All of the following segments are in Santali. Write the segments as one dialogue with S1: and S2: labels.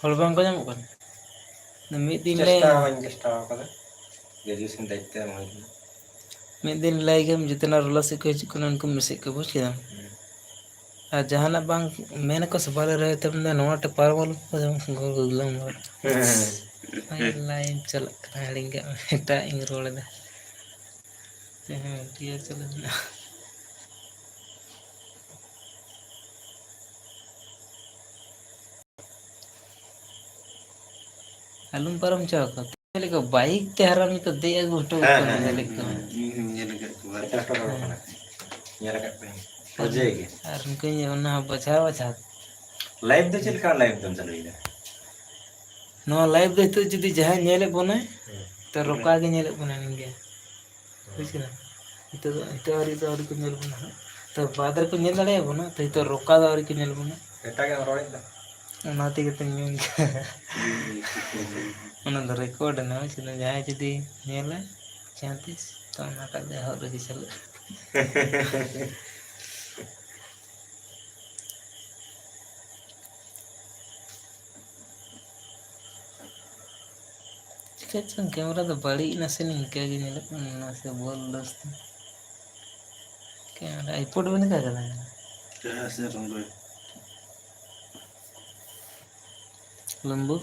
S1: हर बांग को जामो कन मिद दिन ले
S2: चेष्टा वाइन चेष्टा कदा ग्रेजुएशन दायित्व एम हुई
S1: मिद दिन लाई के जितना रोला से को हिजुक उनको मिसे को बुझ के आ जहाना बांग मेन को सवाल रहे तब नोट पारवल को गुलम लाइन चल हड़िंगा एटा इन रोल दा ते टिया चल अलुम परम चाका लेको बाइक ते हरामी तो दे गुटो को लेको और उनको ये ना बचा बचा
S2: लाइव दो चल का लाइव दम चलइदा
S1: नो लाइव दे तो जदी जहां नेले बने तो रोका के नेले बने निगे बुझिना तो आरी को नेल बना तो बादर को नेल दड़े बना तो रोका आरी को नेल बना
S2: एटा के रोइदा
S1: ओनाते के तंग ओना द रिकॉर्ड ना छिना जहां जदी नेले चांतीस तो ना का दे हो रही चल चिकन कैमरा तो बड़ी ना से निके के नेले ना से बोल दोस्त कैमरा आईपोड बने का करा
S2: कैसे रंग
S1: लंबू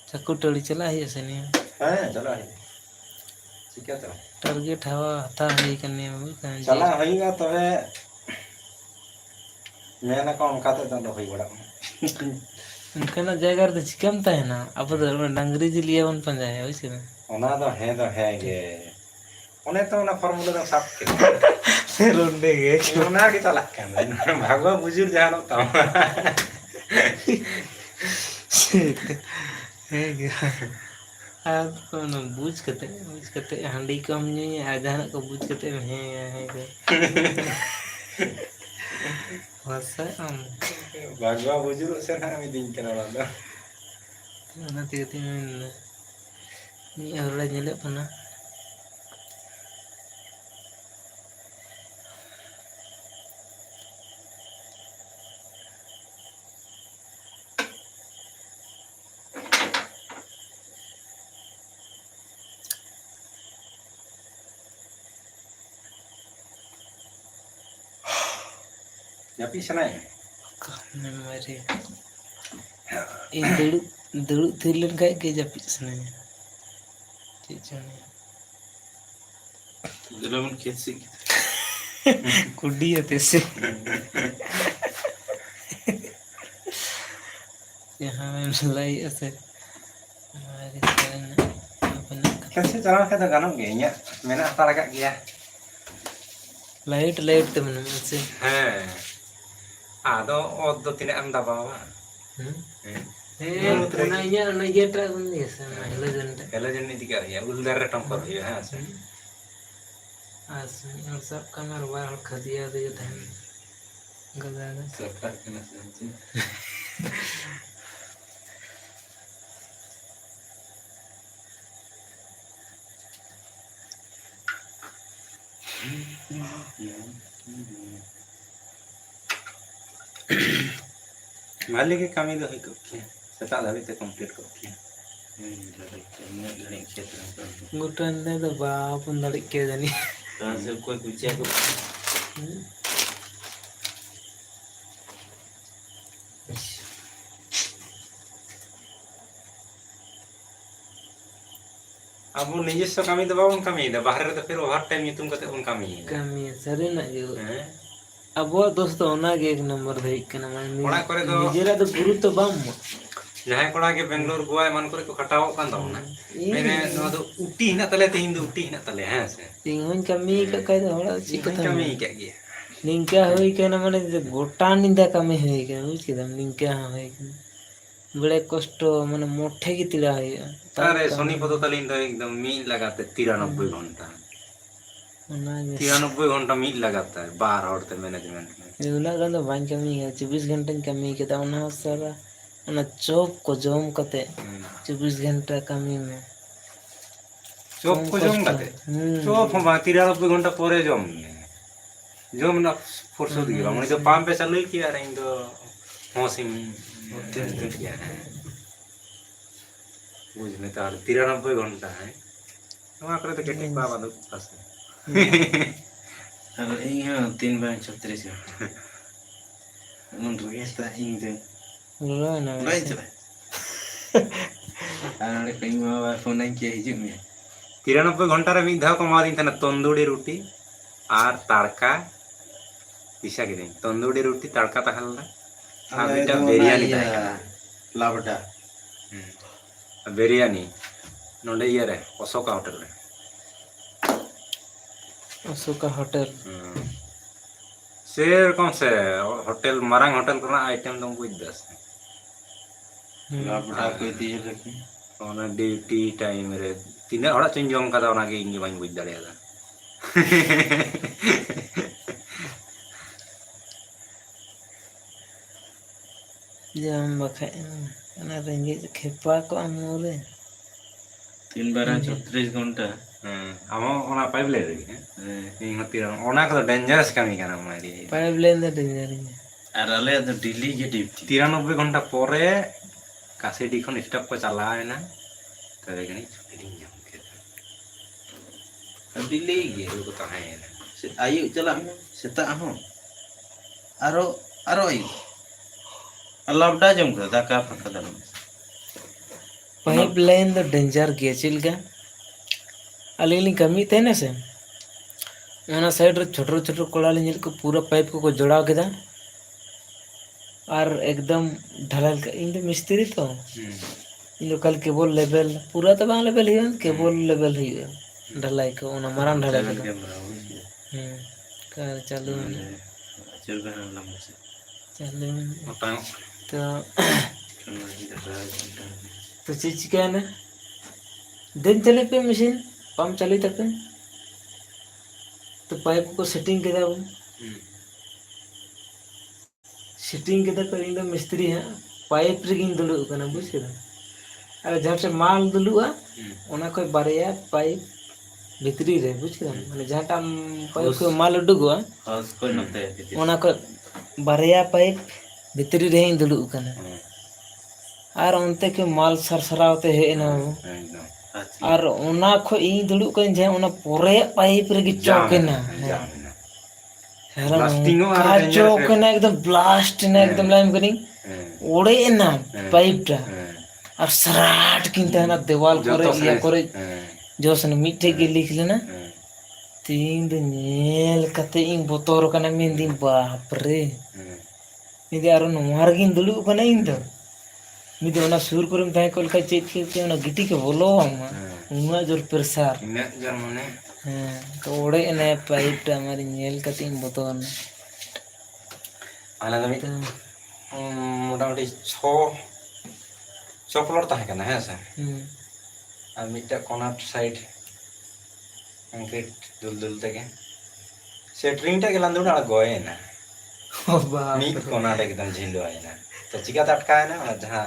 S1: चक्कू चला है ऐसे नहीं
S2: हां चला है ठीक है तो
S1: टारगेट हवा हता है करने में
S2: चला होइगा तबे मेना को उनकाते तो होई बड़ा
S1: उनका जगह रे चिकम ता है ना अब तो डंगरी जी लिए बन पंजा है वैसे ना
S2: ओना तो है गे ओने तो ना फार्मूला तो साफ के
S1: रोंडे गे
S2: ओना के चला के भागवा बुजुर्ग जानो ता
S1: है गे अब कोन बुझ कते हंडी कम नहीं आ जाना को बुझ कते है गे भाषा
S2: भागवा बुजुर्ग से ना मी दिन केना वाला
S1: ना तीती में ni orang nyelek pernah
S2: Tapi sana ya?
S1: Memori. Dulu tilen kayak ke japit sana. Cicane.
S2: Dulu mun kesi.
S1: Kudi ya tese. यहाँ में मिलाई ऐसे हमारे sana अपना
S2: Kasi cara kata ganong genya, mena apa lagi ya?
S1: Light तो मन में से
S2: आदो और दो तीन am dabawa
S1: ना ये ट्रैक बंदी है सर
S2: हेलोजन नहीं दिखा या उल्दर रटम कर दिया है
S1: और सब कमर बाहर खदिया दे था गदा
S2: सब कर के ना समझी मालिक के कमी तो है क्या सता धाबी ते कंप्लीट कर किया
S1: गुटन ने तो बाप अंदर के जानी
S2: कहां से कोई पूछे को अब निजस्व कमी तो बाबन कमी दा बाहर रे तो फिर ओवर टाइम यूतुम कते उन कमी
S1: सरे ना जो अब वो दोस्तों होना के एक नंबर दे के ना
S2: ओड़ा करे तो
S1: निजेरा तो गुरु तो बम
S2: जहां कोड़ा के बेंगलोर गोवा मन करे को खटाव कान दो ना मैंने नो दो उटी हिना तले तीन दो उटी हिना तले हैं से
S1: तीन कमी का कह दो होड़ा
S2: चिकन कमी क्या गया
S1: निंका होई के ना माने गोटा निंदा कमी होई के बुझ के दम निंका होई के बड़े कष्ट माने मोठे की तिला है
S2: अरे सोनी पतो तलिन तो एकदम मी लगाते 93 घंटा 93 घंटा मी लगाता है बाहर औरते मैनेजमेंट में
S1: उना गंदा बान कमी है 24 घंटा कमी के ता उना सारा उना चौक को जोम कते 24 घंटा कमी में
S2: चौक को जोम कते चौक हम 93 घंटा पूरे जोम ना फुर्सत गया माने जो पाम पे चलई किया रे तो होसिंग गया है बुझ में तो 93 घंटा है नवा करे तो केटिक बाबा दो पास
S3: अब यहाँ 3 बार 36 घंटा उन रेस्ता इंग
S1: लो ना
S3: लाइन चला अरे कहीं माँ फोन नहीं किया हिजू में
S2: 93 घंटा रे मिद धाव को मा दिन तना तंदूरी रोटी और तड़का पिसा के दिन तंदूरी रोटी तड़का तहलना और बेटा बिरयानी
S3: लावटा
S2: बिरयानी नोडे ये रे अशोका होटल रे
S1: अशोका होटल
S2: से कौन से होटल मरांग होटल करना आइटम तुम कुछ दस
S3: लावटा कोई दिए रखी
S2: ओना ड्यूटी टाइम रे तीन हड़ा चुन जम का ओना के इंगे बाኝ बुझ दाड़ियादा
S1: जम बखे ना रेंगे खेपा को अमोरे
S3: 3 बार 36 घंटा
S2: आमो ओना पाइप ले रे इन हतीरा ओना का डेंजरस कमी kana ओना दी
S1: पाइप लाइन दे डेंजर
S3: और अले तो दिल्ली के ड्यूटी
S2: 93 घंटा परे कासेडी खन स्टॉप को चला है ना तबे गनी छुट्टी दिन जम के
S3: दिल्ली के
S2: को तो है
S3: से आयु चला सेता हो आरो आरो आयु लावटा जम कर दाका फका दल
S1: पाइप लाइन दे डेंजर गे चिलगा अलीली कमी थे ना से ओना साइड रे छोटो छोटो कोड़ा ले को पूरा पाइप को जोड़ाव केदा और एकदम ढलाल इन मिस्त्री तो इन कल केबल लेवल पूरा तो बांग लेवल ही केबल लेवल ही ढलाई को ओना मरान ढलाई को कर चालू
S3: चल बना लम से
S1: चालू
S2: बताओ
S1: तो चीज क्या है दिन चले पे मशीन पंप चली तक तो पाइप को सेटिंग के दा सेटिंग के दा पर इन मिस्त्री है पाइप रिगिंग दुलु कना बुझ के अरे जहां से माल दुलुआ ओना कोई बारिया पाइप भीतरी रे बुझ के माने जहां पाइप को माल उडुगुआ
S3: हाउस कोई नते
S1: ओना को बारिया पाइप भीतरी रे दुलु कना और उनते के माल सरसरावते है ना और ओना खो इन दुलु कन जे ओना पोरे पाइप रे की चौकेना
S2: ब्लास्टिंग
S1: का चौकेना एकदम ब्लास्ट ना एकदम लाइन करी ओड़े ना पाइप टा और सराट किनते ना दीवार करे या करे जो सन मीठे के लिख लेना तीन दिन नेल कते इन बोतोर कना में दिन बाप रे निदे आरो नोहार गिन दुलु कना इन तो निदे ओना सुर करम थाय कोल का चेत के ओना गिटी के बोलो हम उना जोर प्रेशर
S2: इन जर माने
S1: तो ओड़े ने पाइप टा हमारी नेल कते इन बोतोर
S2: आला दमी मोटामुटी 6 फ्लोर तहे कना है सर और मिटा कोना साइड कंक्रीट दुल तके सेटरिंग टा के लंदुडा गोए ना मीट कोना एकदम झिलो है ना तो चिका तटका है ना जहां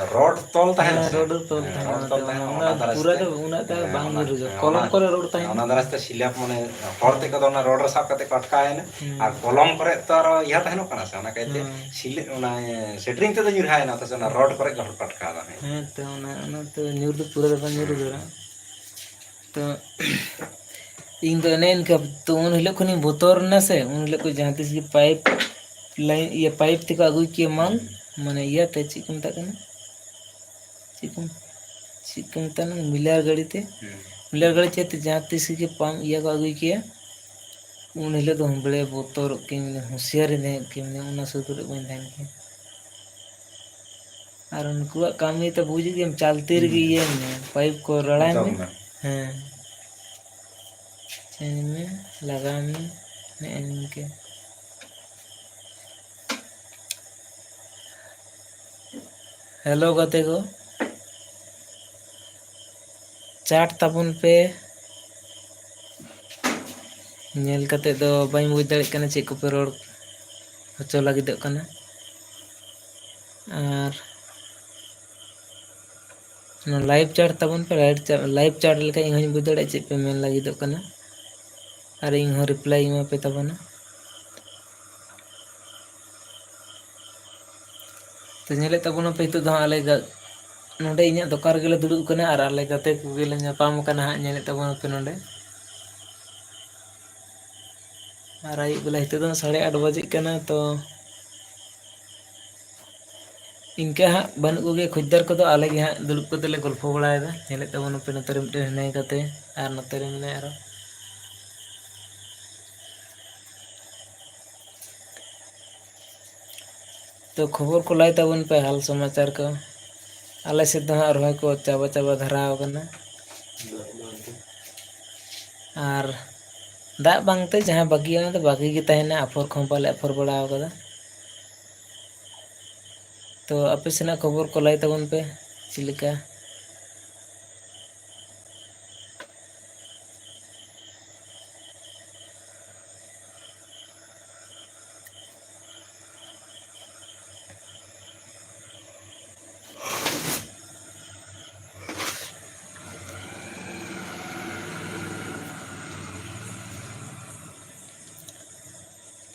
S2: रोड तोल तहे ना
S1: रोड तोल तहे पूरा तो उना ता बांग रुजो कलम करे रोड तहे
S2: ओना दरस्ते सिलाप माने हरते को ना रोड साफ करते कटका है ना और कलम करे तो या तहनो कना से ना कहते सिले ओना सेटरिंग ते जुर है ना तो ना रोड करे कटका दा है
S1: तो ओना तो न्यूर तो पूरा बांग रुजो तो इन तो नेन का तो उन हिलो खनी बोतोर ना से उन हिलो को जहां तिस की पाइप लाइन ये पाइप तक आगु के माल माने या ते चिकम तक ना चिकम तन मिलर गाड़ी ते मिलर गाड़ी चेत जहां तिस के पाम या को आगु के उन हिलो तो हमबले बोतोर के होशियार ने के उना सुतुर बन थान के और उनको काम ही तो बुझ के हम चलते रही ये पाइप को रड़ा में हां चैन में लगा में इनके हेलो गते को चाट ताबुन पे नेल कते दो बाई बुझ दाड़े कना चे को पे रोड हचो लगी दो कना और लाइव चाट ताबुन पे लाइव चाट लेका इन बुझ दाड़े चे पे मेन लगी दो कना और इन हो रिप्लाई में पे तबना तो ñᱮᱞᱮᱫ ᱛᱟᱵᱚᱱᱟ ᱯᱮ ᱱᱤᱛᱚᱜ ᱫᱚ ᱦᱟᱸᱜ ᱟᱞᱮ ᱱᱚᱰᱮ ᱤᱧᱟᱹᱜ ᱫᱚᱠᱟन ᱨᱮᱜᱮ ᱞᱮ ᱫᱩᱲᱩᱵ ᱠᱟᱱᱟ ᱟᱨ ᱟᱞᱮ ᱜᱟᱛᱮ ᱠᱚᱜᱮ ᱞᱮ ᱧᱟᱯᱟᱢ ᱠᱟᱱᱟ ᱦᱟᱸᱜ ᱧᱮᱞᱮᱫ ᱛᱟᱵᱚᱱᱟ ᱯᱮ ᱱᱚᱰᱮ ᱟᱨ ᱟᱹᱭᱩᱵ ᱵᱮᱞᱟ ᱱᱤᱛᱚᱜ ᱫᱚ 8:30 ᱵᱟᱡᱮᱜ ᱠᱟᱱᱟ ᱛᱚ इनके हाँ बनू कोगे खुजदार को आले गे हाँ दुड़ुब कते ले गल्प बड़ाएदा नेले तबन पे नतरे मिटे हने कते आर नतरे मिने आरो तो खबर को लाई तबन पे हाल समाचार को आले से तो हाँ रोय को चाबा चाबा धराव कना आर दाग बांगते जहाँ बाकी तो बाकी के तहना आफर खंपाले आफर बड़ाव कदा तो आपे सेना खबर को लाई तबन पे चिलिका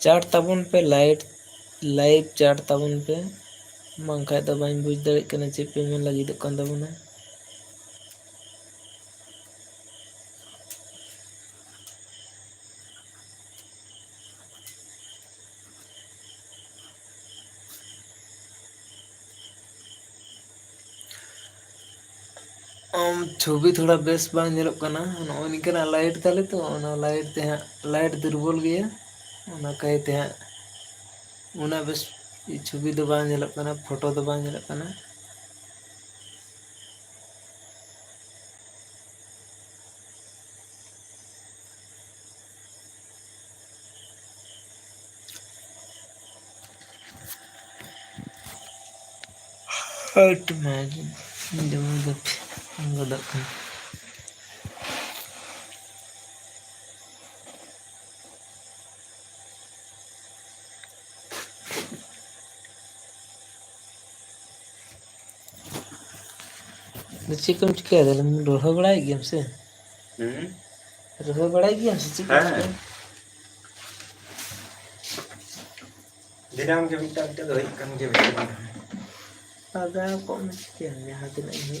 S1: चाट तबन पे लाइव चाट तबन पे बांखा तो बाइन बुझ दाड़े कना चे पेमेंट लगी दो कान तबना छवि थोड़ा बेस बांग नेलोग कना नॉय निकना लाइट ताले तो ओना लाइट ते हाँ लाइट दुर्बल गया ओना कहे ते हाँ ओना बेस छवि दो बांग नेलोग कना फोटो दो बांग नेलोग कना हट मैजिन जमा गदक चिकम चिका रोह बड़ाई गेम से रोह बड़ाई गेम से चिकम
S2: दिनाम के बिटा बिटा दो कम के बिटा
S1: आगा कम चिका जहाँ तीन ही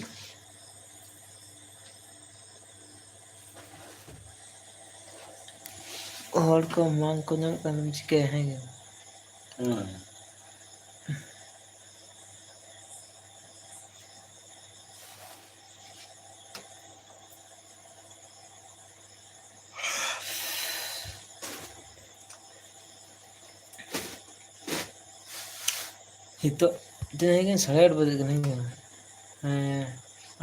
S1: और को मांग को नाम कम चिका है हितो दिन 8:30 बजे नहीं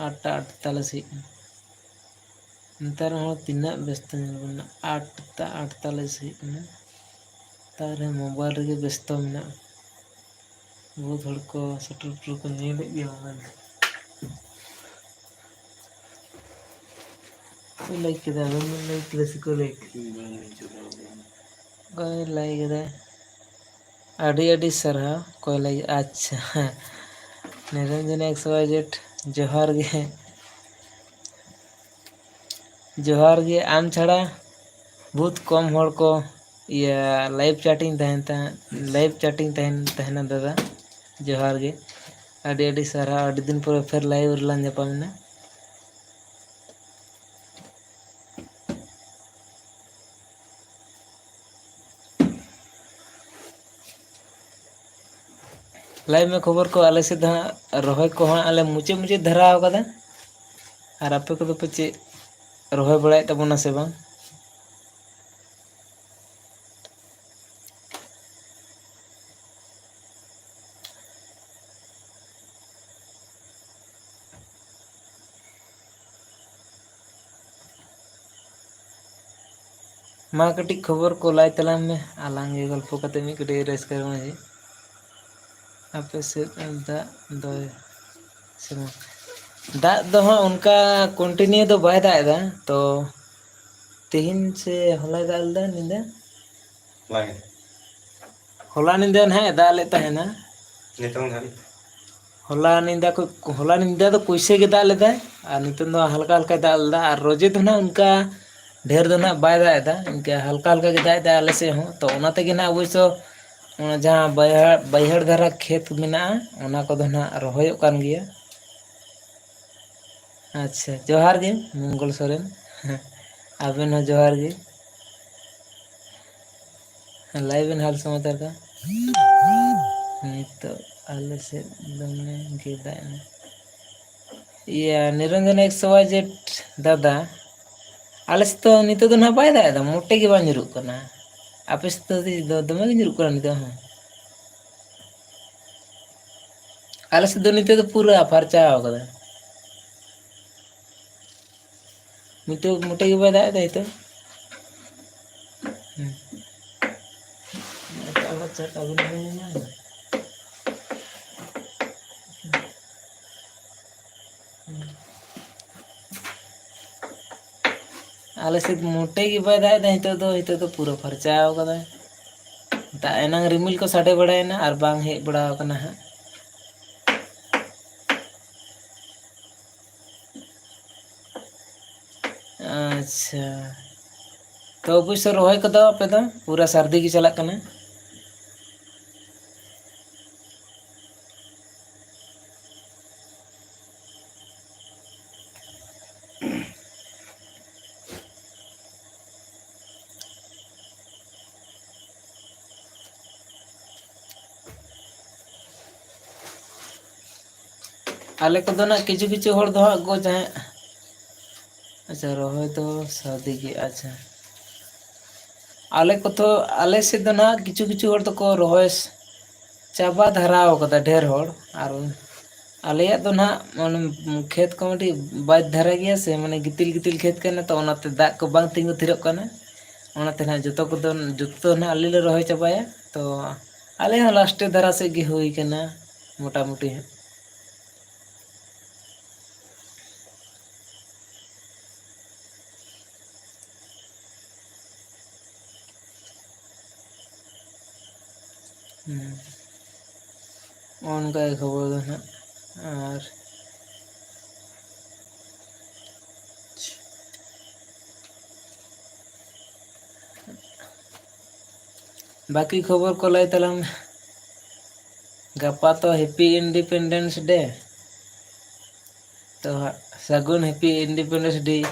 S1: 8:48 नतार तीना व्यस्त 8:48 तार मोबाइल रे व्यस्त में बहुत हड़ को सटल को नेले लाइक केदा लाइक क्लासिको लाइक लाइक केदा आड़ी आड़ी सरहा कोई लाई अच्छा निरंजन XYZ जोहार गे आम छाड़ा बहुत कम हड़ को या लाइव चैटिंग तहना दादा जोहार गे आड़ी आड़ी सरहा आड़ी दिन पर फिर लाइव रलान जापामना लाइव में खबर को आले से रोहय को आले मुचे मुचे धराव कदा और आपे को पे रोहय बड़ाय तबना से बांग मा कटी खबर को लाई तलाम में आलांगे गल्प कते मी कटी रेस करवा जी आपे से दाग दो हाँ उनका कंटिन्यू तो बाय दादा तो तीन से हला दाल दा निंदा हला निंदा ना दाल लेता है ना
S2: नितों धारी
S1: हला निंदा तो कैसे के दाल लेता है और नितों तो हल्का हल्का दाल दा और रोजे तो ना उनका ढेर दो ना बाय दादा इनका हल्का हल्का के दाल आले से हो तो ओना ते के ना अवश्य ᱚᱱᱟ ᱡᱟᱦᱟᱸ ᱵᱟᱹᱭᱦᱟᱹᱲ ᱫᱷᱟᱨᱟ ᱠᱷᱮᱛ ᱢᱮᱱᱟᱜᱼᱟ ᱚᱱᱟ ᱠᱚᱫᱚ ᱱᱟᱜ ᱨᱚᱦᱚᱭᱚᱜ ᱠᱟᱱ ᱜᱮᱭᱟ᱾ ᱟᱪᱪᱷᱟ ᱡᱚᱦᱟᱨ ᱜᱮ ᱢᱚᱝᱜᱚᱞ ᱥᱚᱨᱮᱱ, ᱟᱵᱮᱱ ᱦᱚᱸ ᱡᱚᱦᱟᱨ ᱜᱮ᱾ ᱞᱟᱹᱭ ᱵᱮᱱ ᱦᱟᱞ ᱥᱚᱢᱟᱪᱟᱨ ᱠᱚ᱾ ᱱᱤᱛᱚᱜ ᱟᱞᱮ ᱥᱮᱫ ᱫᱚᱢᱮ ᱜᱮ ᱫᱟᱜ ᱮᱱᱟ᱾ ᱤᱭᱟᱹ ᱱᱤᱨᱚᱧᱡᱚᱱ ᱮᱠᱥᱳᱣᱟᱭᱡᱮᱴ ᱫᱟᱫᱟ, ᱟᱞᱮ ᱥᱮᱫ ᱫᱚ ᱱᱤᱛᱚᱜ ᱫᱚ ᱱᱟᱦᱟᱜ ᱵᱟᱭ ᱫᱟᱜ ᱮᱫᱟ, ᱢᱚᱴᱮ ᱜᱮ ᱵᱟᱝ ᱧᱩᱨᱩᱜ ᱠᱟᱱᱟ᱾ ᱟᱯᱮ ᱥᱮᱫ ᱫᱚ ᱫᱚᱢᱮ ᱜᱮ ᱧᱩᱨᱩᱜ ᱠᱟᱱᱟ ᱱᱤᱛᱚᱜ ᱦᱚᱸ? ᱟᱞᱮ ᱥᱮᱫ ᱫᱚ ᱱᱤᱛᱚᱜ ᱫᱚ ᱯᱩᱨᱟᱹ ᱯᱷᱟᱨᱪᱟᱣ ᱠᱟᱫᱟᱭ᱾ ᱱᱤᱛᱚᱜ ᱢᱚᱴᱮ ᱜᱮ ᱵᱟᱭ ᱫᱟᱜ ᱮᱫᱟ ᱱᱤᱛᱚᱜ᱾ ᱟᱞᱮ ᱥᱮᱫ ᱢᱚᱴᱮ ᱜᱮ ᱵᱟᱭ ᱫᱟᱜ ᱮᱫᱟ ᱱᱤᱛᱚᱜ ᱫᱚ ᱯᱩᱨᱟᱹ ᱯᱷᱟᱨᱪᱟᱣ ᱠᱟᱫᱟᱭ᱾ ᱫᱟᱜ ᱮᱱᱟᱝ ᱨᱤᱢᱤᱞ ᱠᱚ ᱥᱟᱰᱮ ᱵᱟᱲᱟᱭᱮᱱᱟ ᱟᱨ ᱵᱟᱝ ᱦᱮᱡ ᱵᱟᱲᱟᱣ ᱠᱟᱱᱟ ᱦᱟᱸᱜ᱾ ᱟᱪᱪᱷᱟ, ᱛᱚ ᱚᱵᱚᱥᱥᱳᱭ ᱨᱚᱦᱚᱭ ᱠᱚᱫᱚ ᱟᱯᱮ ᱫᱚ ᱯᱩᱨᱟᱹ ᱥᱟᱹᱨᱫᱤ ᱜᱮ ᱪᱟᱞᱟᱜ ᱠᱟᱱᱟ? ᱟᱞᱮ ᱠᱚᱫᱚ ᱱᱟᱜ ᱠᱤᱪᱷᱩ ᱠᱤᱪᱷᱩ ᱦᱚᱲ ᱫᱚ ᱦᱟᱸᱜ ᱠᱚ ᱡᱟᱦᱟᱸ ᱟᱪᱪᱷᱟ ᱨᱚᱦᱚᱭ ᱫᱚ ᱥᱟᱨᱫᱤ ᱜᱮ ᱟᱪᱪᱷᱟ᱾ ᱟᱞᱮ ᱥᱮᱫ ᱫᱚ ᱱᱟᱦᱟᱜ ᱠᱤᱪᱷᱩ ᱠᱤᱪᱷᱩ ᱦᱚᱲ ᱫᱚᱠᱚ ᱨᱚᱦᱚᱭ ᱪᱟᱵᱟ ᱫᱷᱟᱨᱟᱣ ᱠᱟᱫᱟ ᱰᱷᱮᱨ ᱦᱚᱲ, ᱟᱨ ᱟᱞᱮᱭᱟᱜ ᱫᱚ ᱱᱟᱦᱟᱜ ᱠᱷᱮᱛ ᱠᱚ ᱢᱤᱫᱴᱤᱡ ᱵᱟᱡ ᱫᱷᱟᱨᱟ ᱜᱮᱭᱟ ᱥᱮ ᱢᱟᱱᱮ ᱜᱤᱛᱤᱞ ᱜᱤᱛᱤᱞ ᱠᱷᱮᱛ ᱠᱟᱱᱟ ᱛᱚ, ᱚᱱᱟᱛᱮ ᱫᱟᱜ ᱠᱚ ᱵᱟᱝ ᱛᱤᱸᱜᱩ ᱛᱷᱤᱨᱚᱜ ᱠᱟᱱᱟ᱾ ᱚᱱᱟᱛᱮ ᱱᱟᱦᱟᱜ ᱡᱚᱛᱚ ᱱᱟᱦᱟᱜ ᱟᱞᱮ ᱞᱮ ᱨᱚᱦᱚᱭ ᱪᱟᱵᱟᱭᱟ, ᱛᱚ ᱟᱞᱮ ᱦᱚᱸ ᱞᱟᱥᱴᱮ ᱫᱷᱟᱨᱟ ᱥᱮᱫ ᱜᱮ ᱦᱩᱭ ᱠᱟᱱᱟ ᱢᱚᱴᱟᱢᱩᱴᱤ ᱦᱟᱸᱜ᱾ ᱚᱱᱠᱟ ᱜᱮ ᱠᱷᱚᱵᱚᱨ ᱫᱚ ᱱᱟᱦᱟᱜ, ᱟᱨ ᱵᱟᱠᱤ ᱠᱷᱚᱵᱚᱨ ᱠᱚ ᱞᱟᱹᱭ ᱛᱟᱞᱟᱝ ᱢᱮ᱾ ᱜᱟᱯᱟ ᱛᱚ ᱦᱮᱯᱤ ᱤᱱᱰᱤᱯᱮᱱᱰᱮᱱᱥ ᱰᱮ᱾ ᱛᱚ ᱦᱟᱸᱜ ᱥᱟᱹᱜᱩᱱ ᱦᱮᱯᱤ ᱤᱱᱰᱤᱯᱮᱱᱰᱮᱱᱥ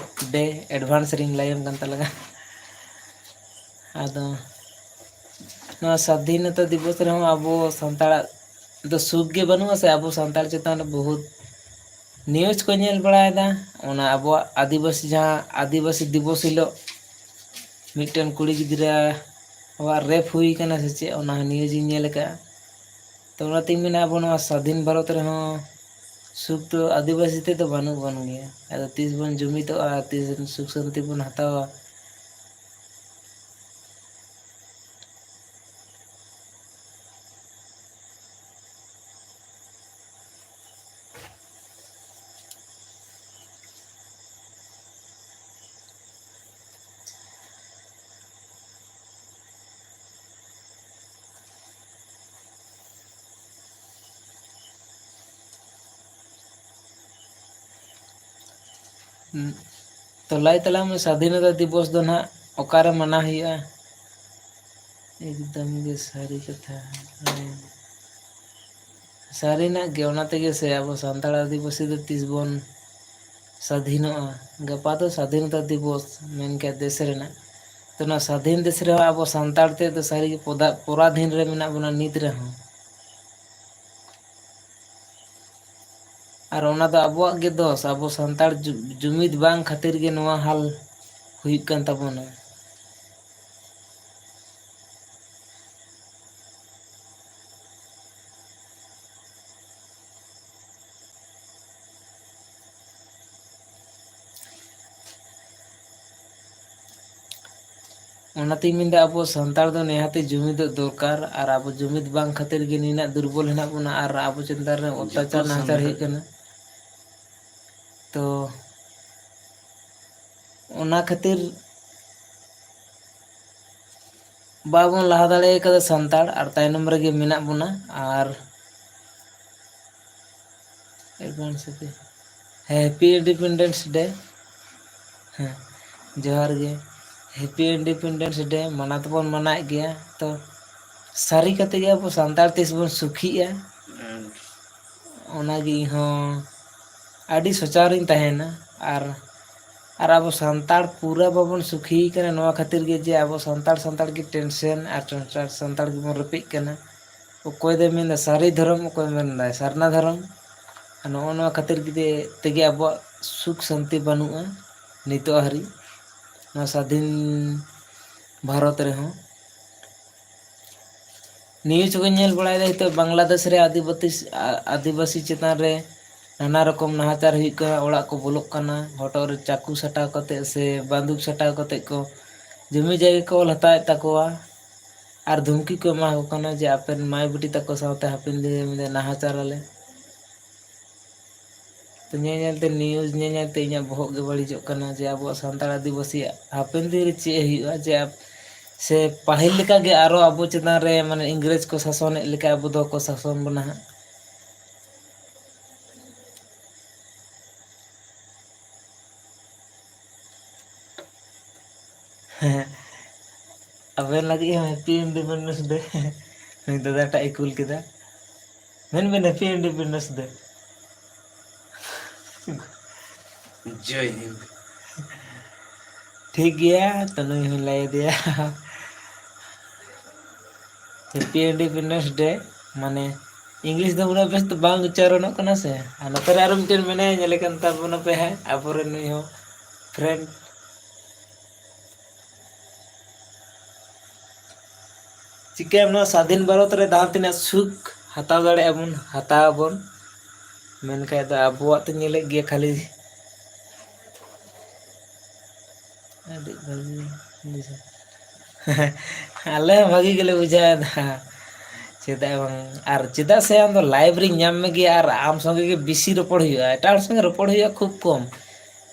S1: ᱰᱮ ᱮᱰᱵᱷᱟᱱᱥ ᱨᱤᱧ ᱞᱟᱹᱭᱟᱢ ᱠᱟᱱ ᱛᱟᱞᱟᱝᱟ᱾ ᱟᱫᱚ ᱱᱚᱣᱟ ᱥᱟᱫᱷᱤᱱᱚᱛᱟ ᱫᱤᱵᱚᱥ ᱨᱮᱦᱚᱸ ᱟᱵᱚ ᱥᱟᱱᱛᱟᱲᱟᱜ ᱫᱚ ᱥᱩᱠ ᱜᱮ ᱵᱟᱹᱱᱩᱜᱼᱟ ᱥᱮ ᱟᱵᱚ ᱥᱟᱱᱛᱟᱲ ᱪᱮᱛᱟᱱ ᱨᱮ ᱵᱚᱦᱩᱛ ᱱᱤᱭᱩᱡᱽ ᱠᱚ ᱧᱮᱞ ᱵᱟᱲᱟᱭᱮᱫᱟ, ᱚᱱᱟ ᱟᱵᱚᱣᱟᱜ ᱟᱹᱫᱤᱵᱟᱹᱥᱤ ᱡᱟᱦᱟᱸ ᱟᱹᱫᱤᱵᱟᱹᱥᱤ ᱫᱤᱵᱚᱥ ᱦᱤᱞᱳᱜ ᱢᱤᱫᱴᱮᱱ ᱠᱩᱲᱤ ᱜᱤᱫᱽᱨᱟᱹ ᱨᱮᱯ ᱦᱩᱭ ᱠᱟᱱᱟ ᱥᱮ ᱪᱮᱫ ᱚᱱᱟ ᱱᱤᱭᱩᱡᱽ ᱤᱧ ᱧᱮᱞ ᱟᱠᱟᱜᱼᱟ᱾ ᱛᱚ ᱚᱱᱟᱛᱤᱧ ᱢᱮᱱᱟ ᱟᱵᱚ ᱱᱚᱣᱟ ᱥᱟᱹᱫᱷᱤᱱ ᱵᱷᱟᱨᱚᱛ ᱨᱮᱦᱚᱸ ᱥᱩᱠ ᱫᱚ ᱟᱹᱫᱤᱵᱟᱹᱥᱤ ᱛᱮᱫᱚ ᱵᱟᱹᱱᱩᱜ ᱵᱚᱱ ᱜᱮᱭᱟ᱾ ᱟᱫᱚ ᱛᱤᱥ ᱵᱚᱱ ᱡᱩᱢᱤᱫᱚᱜᱼᱟ, ᱛᱤᱥ ᱥᱩᱠ ᱥᱟᱱᱛᱤ ᱵᱚᱱ ᱦᱟᱛᱟᱣᱟ᱾ ᱛᱚ ᱞᱟᱹᱭ ᱛᱟᱞᱟᱝ ᱢᱮ ᱥᱟᱫᱷᱤᱱᱚᱛᱟ ᱫᱤᱵᱚᱥ ᱫᱚ ᱱᱟᱦᱟᱜ ᱚᱠᱟᱨᱮ ᱢᱟᱱᱟᱣ ᱦᱩᱭᱩᱜᱼᱟ? ᱮᱠᱫᱚᱢ ᱜᱮ ᱥᱟᱹᱨᱤ ᱠᱟᱛᱷᱟ ᱥᱟᱹᱨᱤᱱᱟᱜ ᱜᱮ, ᱚᱱᱟ ᱛᱮᱜᱮ ᱥᱮ ᱟᱵᱚ ᱥᱟᱱᱛᱟᱲ ᱟᱹᱫᱤᱵᱟᱹᱥᱤ ᱫᱚ ᱛᱤᱥ ᱵᱚᱱ ᱥᱟᱫᱷᱤᱱᱚᱜᱼᱟ? ᱜᱟᱯᱟ ᱫᱚ ᱥᱟᱫᱷᱤᱱᱚᱛᱟ ᱫᱤᱵᱚᱥ ᱢᱮᱱᱠᱮᱫ ᱫᱮᱥ ᱨᱮᱱᱟᱜ, ᱛᱚ ᱚᱱᱟ ᱥᱟᱫᱷᱤᱱ ᱫᱮᱥ ᱨᱮᱦᱚᱸ ᱟᱵᱚ ᱥᱟᱱᱛᱟᱲ ᱛᱮᱫ ᱫᱚ ᱥᱟᱹᱨᱤᱜᱮ ᱯᱚᱨᱟধᱤᱱ ᱨᱮ ᱢᱮᱱᱟᱜ ᱵᱚᱱᱟ ᱱᱤᱛ ᱨᱮᱦᱚᱸ᱾ ᱟᱨ ᱚᱱᱟ ᱫᱚ ᱟᱵᱚᱣᱟᱜ ᱜᱮ ᱫᱚᱥ, ᱟᱵᱚ ᱥᱟᱱᱛᱟᱲ ᱡᱩᱢᱤᱫ ᱵᱟᱝ ᱠᱷᱟᱹᱛᱤᱨ ᱜᱮ ᱱᱚᱣᱟ ᱦᱟᱞ ᱦᱩᱭᱩᱜ ᱠᱟᱱ ᱛᱟᱵᱚᱱᱟ᱾ ᱚᱱᱟᱛᱮᱧ ᱢᱮᱱᱫᱟ ᱟᱵᱚ ᱥᱟᱱᱛᱟᱲ ᱫᱚ ᱱᱤᱦᱟᱹᱛᱤ ᱡᱩᱢᱤᱫᱚᱜ ᱫᱚᱨᱠᱟᱨ, ᱟᱨ ᱟᱵᱚ ᱡᱩᱢᱤᱫ ᱵᱟᱝ ᱠᱷᱟᱹᱛᱤᱨ ᱜᱮ ᱱᱤᱱᱟᱹᱜ ᱫᱩᱨᱵᱚᱞ ᱦᱮᱱᱟᱜ ᱵᱚᱱᱟ, ᱟᱨ ᱟᱵᱚ ᱪᱮᱛᱟᱱ ᱨᱮ
S3: ᱡᱚᱛᱚ
S1: ᱚᱛᱛᱟᱪᱟᱨ ᱱᱟᱦᱟᱪᱟᱨ
S3: ᱥᱟᱱᱛᱟᱲ
S1: ᱦᱩᱭᱩᱜ ᱠᱟᱱᱟ᱾ ᱛᱚ ᱚᱱᱟ ᱠᱷᱟᱹᱛᱤᱨ ᱵᱟᱵᱚᱱ ᱞᱟᱦᱟ ᱫᱟᱲᱮ ᱠᱟᱫᱟ ᱥᱟᱱᱛᱟᱲ, ᱟᱨ ᱛᱟᱭᱱᱚᱢ ᱨᱮᱜᱮ ᱢᱮᱱᱟᱜ ᱵᱚᱱᱟ᱾ ᱟᱨ ᱦᱮᱯᱤ ᱤᱱᱰᱤᱯᱮᱱᱰᱮᱱᱥ ᱰᱮ᱾ ᱦᱮᱸ ᱡᱚᱦᱟᱨ ᱜᱮ, ᱦᱮᱯᱤ ᱤᱱᱰᱤᱯᱮᱱᱰᱮᱱᱥ ᱰᱮ ᱢᱟᱱᱟᱣ ᱫᱚᱵᱚᱱ ᱢᱟᱱᱟᱣᱮᱫ ᱜᱮᱭᱟ᱾ ᱛᱚ ᱥᱟᱹᱨᱤ ᱠᱟᱛᱮ ᱜᱮ ᱟᱵᱚ ᱥᱟᱱᱛᱟᱲ ᱛᱤᱥ ᱵᱚᱱ ᱥᱩᱠᱷᱤᱜᱼᱟ ᱚᱱᱟᱜᱮ ᱤᱧᱦᱚᱸ ᱟᱹᱰᱤ ᱥᱚᱪᱟᱣ ᱨᱤᱧ ᱛᱟᱦᱮᱱᱟ ᱟᱨ ᱟᱵᱚ ᱥᱟᱱᱛᱟᱲ ᱯᱩᱨᱟᱹ ᱵᱟᱵᱚᱱ ᱥᱩᱠᱷᱤ ᱠᱟᱱᱟ ᱱᱚᱣᱟ ᱠᱷᱟᱹᱛᱤᱨ ᱜᱮ ᱡᱮ ᱟᱵᱚ ᱥᱟᱱᱛᱟᱲ ᱜᱮ ᱴᱮᱱᱥᱮᱱ ᱟᱨ ᱥᱟᱱᱛᱟᱲ ᱜᱮᱵᱚᱱ ᱨᱮᱯᱮᱡ ᱠᱟᱱᱟ ᱚᱠᱚᱭ ᱫᱚᱭ ᱢᱮᱱᱫᱟ ᱥᱟᱹᱨᱤ ᱫᱷᱚᱨᱚᱢ ᱚᱠᱚᱭ ᱢᱮᱱᱫᱟ ᱥᱟᱨᱱᱟ ᱫᱷᱚᱨᱚᱢ ᱱᱚᱜᱼᱚ ᱱᱚᱣᱟ ᱠᱷᱟᱹᱛᱤᱨ ᱛᱮᱜᱮ ᱟᱵᱚᱣᱟᱜ ᱥᱩᱠ ᱥᱟᱱᱛᱤ ᱵᱟᱹᱱᱩᱜᱼᱟ ᱱᱤᱛᱚᱜ ᱦᱟᱹᱨᱤᱡ ᱱᱚᱣᱟ ᱥᱟᱹᱫᱷᱤᱱ ᱵᱷᱟᱨᱚᱛ ᱨᱮᱦᱚᱸ ᱱᱤᱭᱩᱡᱽ ᱠᱚᱧ ᱧᱮᱞ ᱵᱟᱲᱟᱭᱮᱫᱟ ᱱᱤᱛᱚᱜ ᱵᱟᱝᱞᱟᱫᱮᱥ ᱨᱮ ᱟᱹᱫᱤᱵᱟᱹᱥᱤ ᱪᱮᱛᱟᱱ ᱨᱮ ᱱᱟᱱᱟ ᱨᱚᱠᱚᱢ ᱱᱟᱦᱟᱪᱟᱨ ᱦᱩᱭᱩᱜ ᱠᱟᱱᱟ ᱚᱲᱟᱜ ᱠᱚ ᱵᱚᱞᱚᱜ ᱠᱟᱱᱟ ᱦᱚᱴᱚᱜ ᱨᱮ ᱪᱟᱹᱠᱩ ᱥᱟᱴᱟᱣ ᱠᱟᱛᱮᱫ ᱥᱮ ᱵᱟᱱᱫᱩᱠ ᱥᱟᱴᱟᱣ ᱠᱟᱛᱮᱫ ᱠᱚ ᱡᱩᱢᱤ ᱡᱟᱭᱜᱟ ᱠᱚ ᱚᱞ ᱦᱟᱛᱟᱣᱮᱫ ᱛᱟᱠᱚᱣᱟ ᱟᱨ ᱫᱷᱩᱢᱠᱤ ᱠᱚ ᱮᱢᱟ ᱠᱚ ᱠᱟᱱᱟ ᱡᱮ ᱟᱯᱮ ᱢᱟᱭ ᱵᱤᱴᱤ ᱛᱟᱠᱚ ᱥᱟᱶᱛᱮ ᱦᱟᱯᱮᱱ ᱫᱤᱱ ᱱᱟᱦᱟᱪᱟᱨ ᱟᱞᱮ ᱛᱚ ᱧᱮᱞᱛᱮ ᱱᱤᱭᱩᱡᱽ ᱧᱮᱞᱛᱮ ᱤᱧᱟᱹᱜ ᱵᱚᱦᱚᱜ ᱜᱮ ᱵᱟᱹᱲᱤᱡᱚᱜ ᱠᱟᱱᱟ ᱡᱮ ᱟᱵᱚᱣᱟᱜ ᱥᱟᱱᱛᱟᱲ ᱟᱹᱫᱤᱵᱟᱹᱥᱤᱭᱟᱜ ᱦᱟᱯᱮᱱ ᱫᱤᱱ ᱨᱮ ᱪᱮᱫ ᱦᱩᱭᱩᱜᱼᱟ ᱡᱮ ᱥᱮ ᱯᱟᱹᱦᱤᱞ ᱞᱮᱠᱟᱜᱮ ᱟᱨᱚ ᱟᱵᱚ ᱪᱮᱛᱟᱱ ᱨᱮ ᱢᱟᱱᱮ ᱤᱝᱨᱮᱡᱽ ᱠᱚ ᱥᱟᱥᱚᱱᱮᱫ ᱞᱮᱠᱟ ᱟᱵᱚ ᱫᱚᱠᱚ ᱥᱟᱥᱚᱱ ᱵᱚᱱᱟ ᱦᱟᱸᱜ ᱦᱮᱸ ᱟᱵᱮᱱ ᱞᱟᱹᱜᱤᱫ ᱦᱚᱸ ᱦᱮᱯᱤ ᱤᱱᱰᱤᱯᱮᱱᱰᱮᱱᱥ ᱰᱮ ᱱᱩᱭ ᱫᱟᱫᱟ ᱴᱟᱜ ᱮ ᱠᱩᱞ ᱠᱮᱫᱟ ᱢᱮᱱᱵᱮᱱ ᱦᱮᱯᱤ ᱤᱱᱰᱤᱯᱮᱱᱰᱮᱱᱥ ᱰᱮ
S3: जय हिंद
S1: ᱴᱷᱤक ᱜᱮᱭᱟ ᱛᱚ ᱱᱩᱭ ᱦᱚᱸᱧ ᱞᱟᱹᱭ ᱟᱫᱮᱭᱟ ᱦᱮᱯᱤ ᱤᱱᱰᱤᱯᱮᱱᱰᱮᱱᱥ ᱰᱮ ᱢᱟᱱᱮ ᱤᱝᱞᱤᱥ ᱫᱚ ᱩᱱᱟᱹᱜ ᱵᱮᱥ ᱫᱚ ᱵᱟᱝ ᱩᱪᱪᱟᱨᱚᱱᱚᱜ ᱠᱟᱱᱟ ᱥᱮ ᱟᱨ ᱱᱚᱛᱮ ᱨᱮ ᱟᱨᱚ ᱢᱤᱫᱴᱮᱱ ᱢᱮᱱᱟᱭᱟ ᱧᱮᱞᱮ ᱠᱟᱱ ᱛᱟᱵᱚᱱᱟᱯᱮ ᱦᱟᱸᱜ ᱟᱵᱚᱨᱮᱱ ᱱᱩᱭ ᱦᱚᱸ ᱯᱷᱨᱮᱱᱰ ᱪᱤᱠᱟᱹᱭᱟᱢ ᱱᱚᱣᱟ ᱥᱟᱹᱫᱷᱤᱱ ᱵᱷᱟᱨᱚᱛ ᱨᱮ ᱡᱟᱦᱟᱸ ᱛᱤᱱᱟᱹᱜ ᱥᱩᱠ ᱦᱟᱛᱟᱣ ᱫᱟᱲᱮᱭᱟᱜᱼᱟ ᱵᱚᱱ ᱦᱟᱛᱟᱣ ᱟᱵᱚᱱ ᱢᱮᱱᱠᱷᱟᱡ ᱫᱚ ᱟᱵᱚᱣᱟᱜ ᱛᱚ ᱧᱮᱞᱮᱫ ᱜᱮᱭᱟ ᱠᱷᱟᱹᱞᱤ ᱟᱹᱰᱤ ᱵᱷᱟᱹᱜᱤ ᱵᱩᱡᱷᱟᱹᱣ ᱟᱞᱮ ᱦᱚᱸ ᱵᱷᱟᱹᱜᱤ ᱜᱮᱞᱮ ᱵᱩᱡᱷᱟᱹᱣᱮᱫᱟ ᱪᱮᱫᱟᱜ ᱵᱟᱝ ᱟᱨ ᱪᱮᱫᱟᱜ ᱥᱮ ᱟᱢᱫᱚ ᱞᱟᱭᱤᱵᱷ ᱨᱤᱧ ᱧᱟᱢ ᱢᱮᱜᱮᱭᱟ ᱟᱨ ᱟᱢ ᱥᱚᱸᱜᱮ ᱜᱮ ᱵᱮᱥᱤ ᱨᱚᱯᱚᱲ ᱦᱩᱭᱩᱜᱼᱟ ᱮᱴᱟᱜ ᱦᱚᱲ ᱥᱚᱸᱜᱮ ᱨᱚᱯᱚᱲ ᱦᱩᱭᱩᱜᱼᱟ ᱠᱷᱩᱵ ᱠᱚᱢ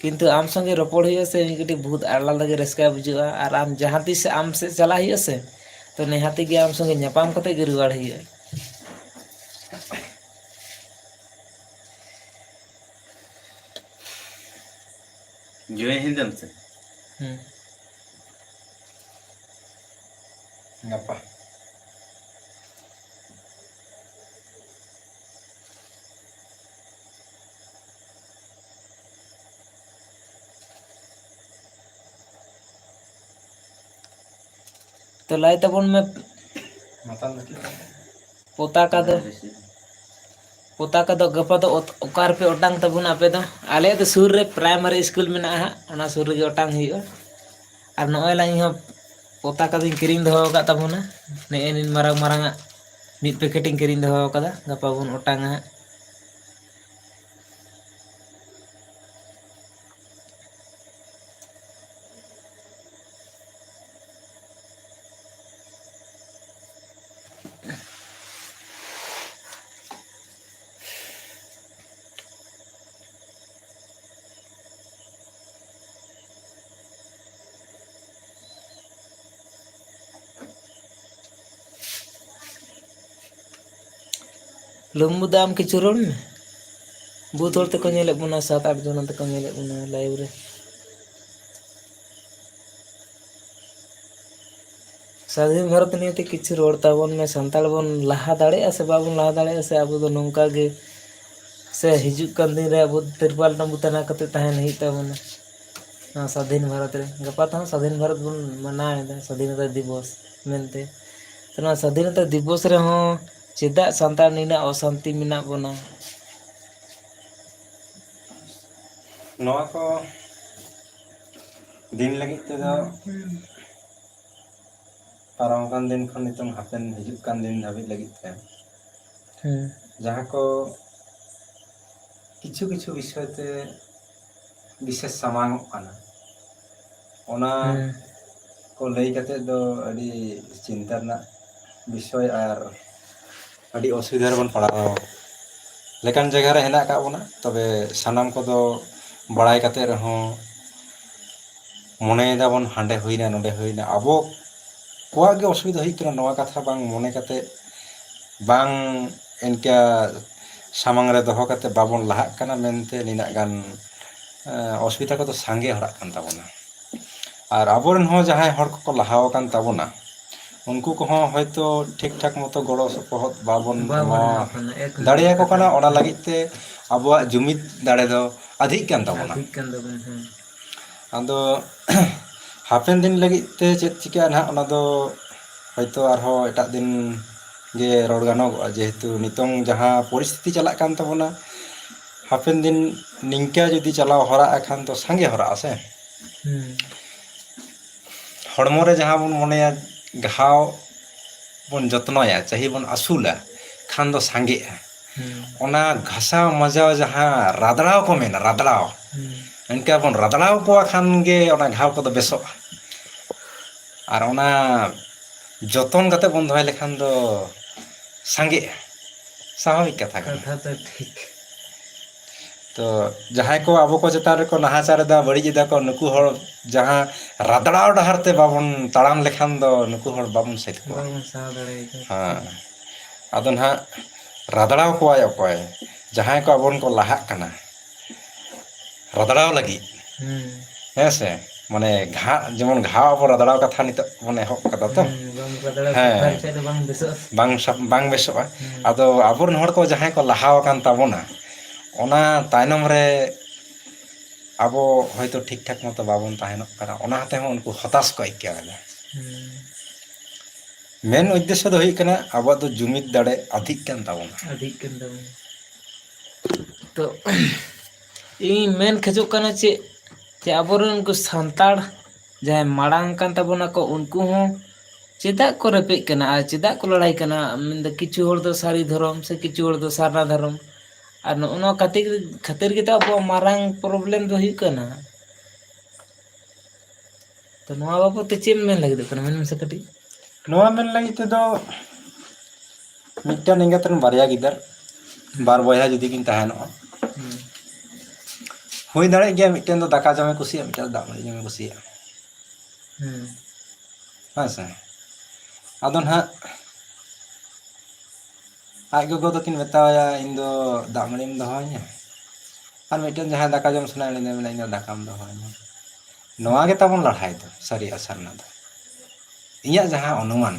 S1: ᱠᱤᱱᱛᱩ ᱟᱢ ᱥᱚᱸᱜᱮ ᱨᱚᱯᱚᱲ ᱦᱩᱭᱩᱜᱼᱟ ᱥᱮ ᱠᱟᱹᱴᱤᱡ ᱵᱚᱦᱩᱛ ᱟᱞᱟᱫᱟ ᱜᱮ ᱨᱟᱹᱥᱠᱟᱹ ᱵᱩᱡᱷᱟᱹᱜᱼᱟ ᱟᱨ ᱟᱢ ᱡᱟᱦᱟᱸ ᱛᱤᱥ ᱟᱢ ᱥᱮᱫ ᱪᱟᱞᱟᱜ ᱦᱩᱭᱩᱜᱼᱟ ᱥᱮ ᱛᱚ ᱱᱤᱦᱟᱹᱛ ᱜᱮ ᱟᱢ ᱥᱚᱸᱜᱮ ᱧᱟᱯᱟᱢ ᱠᱟᱛᱮ ᱜᱮ ᱨᱩᱣᱟᱹᱲ ᱦᱩᱭᱩᱜᱼᱟ
S3: जय हिंद से
S2: ngapa
S1: तो लाई तबन में
S2: matan lagi
S1: ᱯᱚᱛᱟᱠᱟ ᱫᱚ ᱜᱟᱯᱟ ᱫᱚ ᱚᱠᱟ ᱨᱮᱯᱮ ᱚᱴᱟᱝ ᱛᱟᱵᱚᱱᱟ ᱟᱯᱮ ᱫᱚ ᱟᱞᱮ ᱫᱚ ᱥᱩᱨ ᱨᱮ ᱯᱨᱟᱭᱢᱟᱨᱤ ᱥᱠᱩᱞ ᱢᱮᱱᱟᱜᱼᱟ ᱦᱟᱸᱜ ᱚᱱᱟ ᱥᱩᱨ ᱨᱮᱜᱮ ᱚᱴᱟᱝ ᱦᱩᱭᱩᱜᱼᱟ ᱟᱨ ᱱᱚᱜᱼᱚᱭ ᱞᱟᱝ ᱤᱧᱦᱚᱸ ᱯᱚᱛᱟᱠᱟ ᱫᱚᱧ ᱠᱤᱨᱤᱧ ᱫᱚᱦᱚ ᱟᱠᱟᱫ ᱛᱟᱵᱚᱱᱟ ᱱᱮᱜᱼᱮ ᱱᱤᱱ ᱢᱟᱨᱟᱝ ᱢᱟᱨᱟᱝᱟᱜ ᱢᱤᱫ ᱯᱮᱠᱮᱴᱤᱧ ᱠᱤᱨᱤᱧ ᱫᱚᱦᱚ ᱟᱠᱟᱫᱟ ᱜᱟᱯᱟ ᱵᱚᱱ ᱚᱴᱟᱝᱟ ᱦᱟᱸᱜ ᱞᱩᱢᱵᱩ ᱫᱟᱢ ᱠᱤᱪᱷᱩ ᱨᱚᱲ ᱢᱮ ᱵᱚᱦᱩᱛ ᱦᱚᱲ ᱛᱮᱠᱚ ᱧᱮᱞᱮᱫ ᱵᱚᱱᱟ 7-8 ᱡᱚᱱ ᱛᱮᱠᱚ ᱧᱮᱞᱮᱫ ᱵᱚᱱᱟ ᱞᱟᱭᱤᱵᱷ ᱨᱮ ᱥᱟᱹᱫᱷᱤᱱ ᱵᱷᱟᱨᱚᱛ ᱱᱤᱭᱮᱛᱮ ᱠᱤᱪᱷᱩ ᱨᱚᱲ ᱛᱟᱵᱚᱱ ᱢᱮ ᱥᱟᱱᱛᱟᱲ ᱵᱚᱱ ᱞᱟᱦᱟ ᱫᱟᱲᱮᱭᱟᱜᱼᱟ ᱥᱮ ᱵᱟᱵᱚᱱ ᱞᱟᱦᱟ ᱫᱟᱲᱮᱭᱟᱜᱼᱟ ᱥᱮ ᱟᱵᱚ ᱫᱚ ᱱᱚᱝᱠᱟ ᱜᱮ ᱥᱮ ᱦᱤᱡᱩᱜ ᱠᱟᱱ ᱫᱤᱱ ᱨᱮ ᱟᱵᱚ ᱛᱤᱨᱯᱟᱞ ᱛᱟᱸᱵᱩ ᱛᱟᱱᱟᱜ ᱠᱟᱛᱮ ᱛᱟᱦᱮᱱ ᱦᱩᱭᱩᱜ ᱛᱟᱵᱚᱱᱟ ᱱᱚᱣᱟ ᱥᱟᱹᱫᱷᱤᱱ ᱵᱷᱟᱨᱚᱛ ᱨᱮ ᱜᱟᱯᱟ ᱛᱮᱦᱚᱸ ᱥᱟᱹᱫᱷᱤᱱ ᱵᱷᱟᱨᱚᱛ ᱵᱚᱱ ᱢᱟᱱᱟᱣᱮᱫᱟ ᱥᱟᱹᱫᱷᱤᱱᱚᱛᱟ ᱫᱤᱵᱚᱥ ᱢᱮᱱᱛᱮ ᱱᱚᱣᱟ ᱥᱟᱹᱫᱷᱤᱱᱚᱛᱟ ᱫᱤᱵᱚᱥ ᱨᱮᱦᱚᱸ ᱪᱮᱫᱟᱜ ᱥᱟᱱᱛᱟᱲ ᱱᱤᱱᱟᱹᱜ ᱚᱥᱟᱱᱛᱤ ᱢᱮᱱᱟᱜ ᱵᱚᱱᱟ
S2: nova ko din lagit tedo parang kan din khon nitong hapen hijuk kan din dhabit lagit te jaha ko kichu kichu bishoy te বিশেষ সামাংক কানা ওনা ko lay kate do adi cinta rᱮᱱᱟᱜ বিষয় আর ᱟᱹᱰᱤ অসুবিধা ᱨᱮᱵᱚᱱ ᱯᱟᱲᱟᱣ লেকান জায়গা রে হেনা কা ᱵᱚᱱᱟ তবে সানাম কদো বড়াই কাতে রহᱚᱸ মনে দাবন হাঁডে হইনা নডে হইনা আবো কোয়া গে অসুবিধা হই কনা নয়া কথা বাং মনে কাতে বাং এনকা সামাং রে দহ কাতে বাবন লাহাক কানা মেনতে নিনাক গান অসুবিধা কদো সাঙ্গে হরাক কান তাবona আর আবরেন হো জাহাই হড় কো লাহাও কান তাবona उनको कहों हयतो ठीक ठाक मतो गड़ो सपोहत बाबन
S1: बाबन
S2: एमा
S1: एमाकना एक
S2: दाड़िया को कना ओना लगित ते अबुआ जुमिद दाड़े दो अधिक कान ताबोना
S1: अधिक kan do ben
S2: आदो हापेन दिन लगित ते चेत चिका ना ओना दो हयतो आरहो एटा दिन गे रोड गानोगआ जेहेतु नितोंग जहां परिस्थिति चलाक कान ताबोना हापेन दिन निंका जदि चलाव हरा एखान तो संगे हरा से हड़मो रे जहां बन मनेया घाव बन जत्नया चाहे बन आसुला खान दो संगे ओना घासा मजा जहां रादड़ाव को मेना रादड़ाव इनका बन रादड़ाव को खान गे ओना घाव को दो बेसो और ओना जतन कते बन दोय लेखान दो संगे स्वाभाविक कथा कना
S1: कथा तो ठीक
S2: तो जहां को अब को चेतान रे को नहाचार दा बड़ी जिदा को नुकु हर जहां रादड़ाव डहार ते बाबन ताड़ाम लेखान दो नुकु हर बाबन सेट को
S1: बाबन सा दड़े
S2: हां आदो ना रादड़ाव को आय अकोय जहां को अबन को लाहाक कना रादड़ाव लगी ऐसे माने घा जेमन घाव अब रादड़ाव कथा नित माने हो कदा तो बांग बेसोआ आदो आबोरन हर को जहां को लाहाव कान ताबोना ओना तायनम रे आबो हयतो ठीक ठाक मतो बाबन ताहेनो करा ओना हते हम उनको हताश को आइकाला मेन उद्देश्य दो हुई कना आबो दो जुमिद दाड़े अधिक कान ताबोना
S1: तो इन मेन खजो कना चे आबोरन को संताड़ जहां माड़ांग कान ताबोना को उनको हो चेदा को रेपे कना आ चेदा को लड़ाई कना किछु हर दो सारी धर्म से किछु हर दो सारना धर्म और नो खातिर के अब मारांग प्रॉब्लम दो हुई कना तो नवा बाबू ते चेम मेन लगी कना मेन से कटी
S2: नवा मेन लगी ते दो मिट्टा निंगतन बारिया गिदर बार बया जदी किन ताहेनो हुई दाड़े गया मिट्टन दो दाका जमे कुसिया मिट्टा दाग मड़ी जमे कुसिया हां से आदो ना आज गो तो किन बताया इन दो दामड़ीम दहोया और मिट्टन जहां दाका जम सुना ने मेना इन दाकाम दहोया नवा के ताबन लड़ाई दो सारी असर ना दो इया जहां अनुमान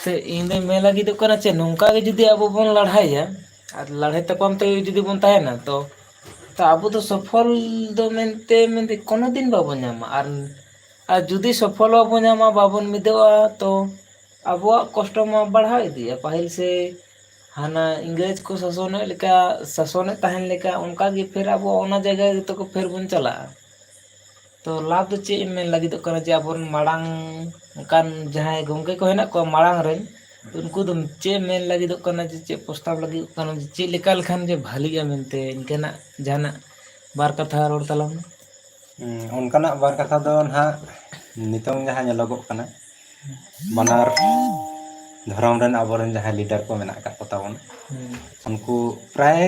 S1: से इन दे मे लगी तो कना चे नोंका के जदी अब बन लड़ाईया और लड़ाई तपम ते जदी बन ताहे ना तो अब तो सफल दो मेनते कोनो दिन बाबन नामा और जदी सफल बाबन नामा बाबन मिदोआ तो अब कष्ट में बढ़ा दिया पहल से हाना इंग्रेज को शासन तहन लेका उनका गे फिर अब ओना जगह तो को फिर बन चला तो लाभ तो चे मेन लगी तो कना जे अब माड़ांग कान जहां गंगे को हेना को माड़ांग रे उनको तो चे मेन लगी तो कना जे चे प्रस्ताव लगी कना चे लेका लखान जे भालीया मेनते इनकेना जाना बार कथा रोड तलाम
S2: उनकाना बार कथा दो ना नितों जहां नेलोगो कना बनार धर्म रन आबोरन जहां लीडर को मेना का पतावन उनको प्राय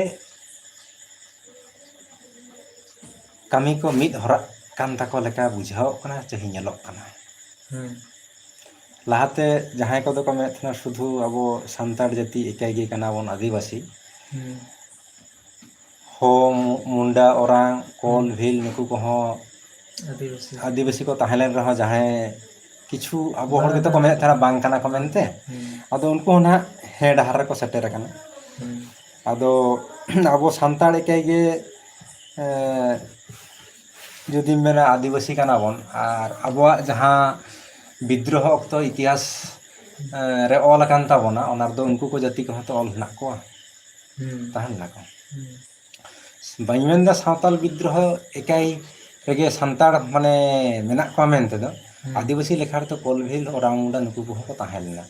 S2: कमी को मिद हरा कान ताको लेका बुझाव कना चाहे नेलोग कना लाहाते जहां को दो को मेथना शुधु अबो संताड़ जाति एकाई गे कना बन आदिवासी हो मुंडा ओरांग कोल भील नुकु को हो आदिवासी को ताहेलन रहा जहां किछु अब हर के तो को मेथना बांग कना को मेनते आदो उनको ना हे डहार को सेटेर कना आदो अबो संताड़ एकाई गे जदि मेरा आदिवासी कना बन और अबवा जहां विद्रोह अक्तो इतिहास रे ऑल कान ताबोना ओनार दो उनको को जाति को तो ऑल हना को ताहन ना को बाइमेंदा सावताल विद्रोह एकाई रेगे संताड़ माने मेना को मेनते दो आदिवासी लेखा तो कोलभिल ओरांग मुंडा नुकु को ताहेलना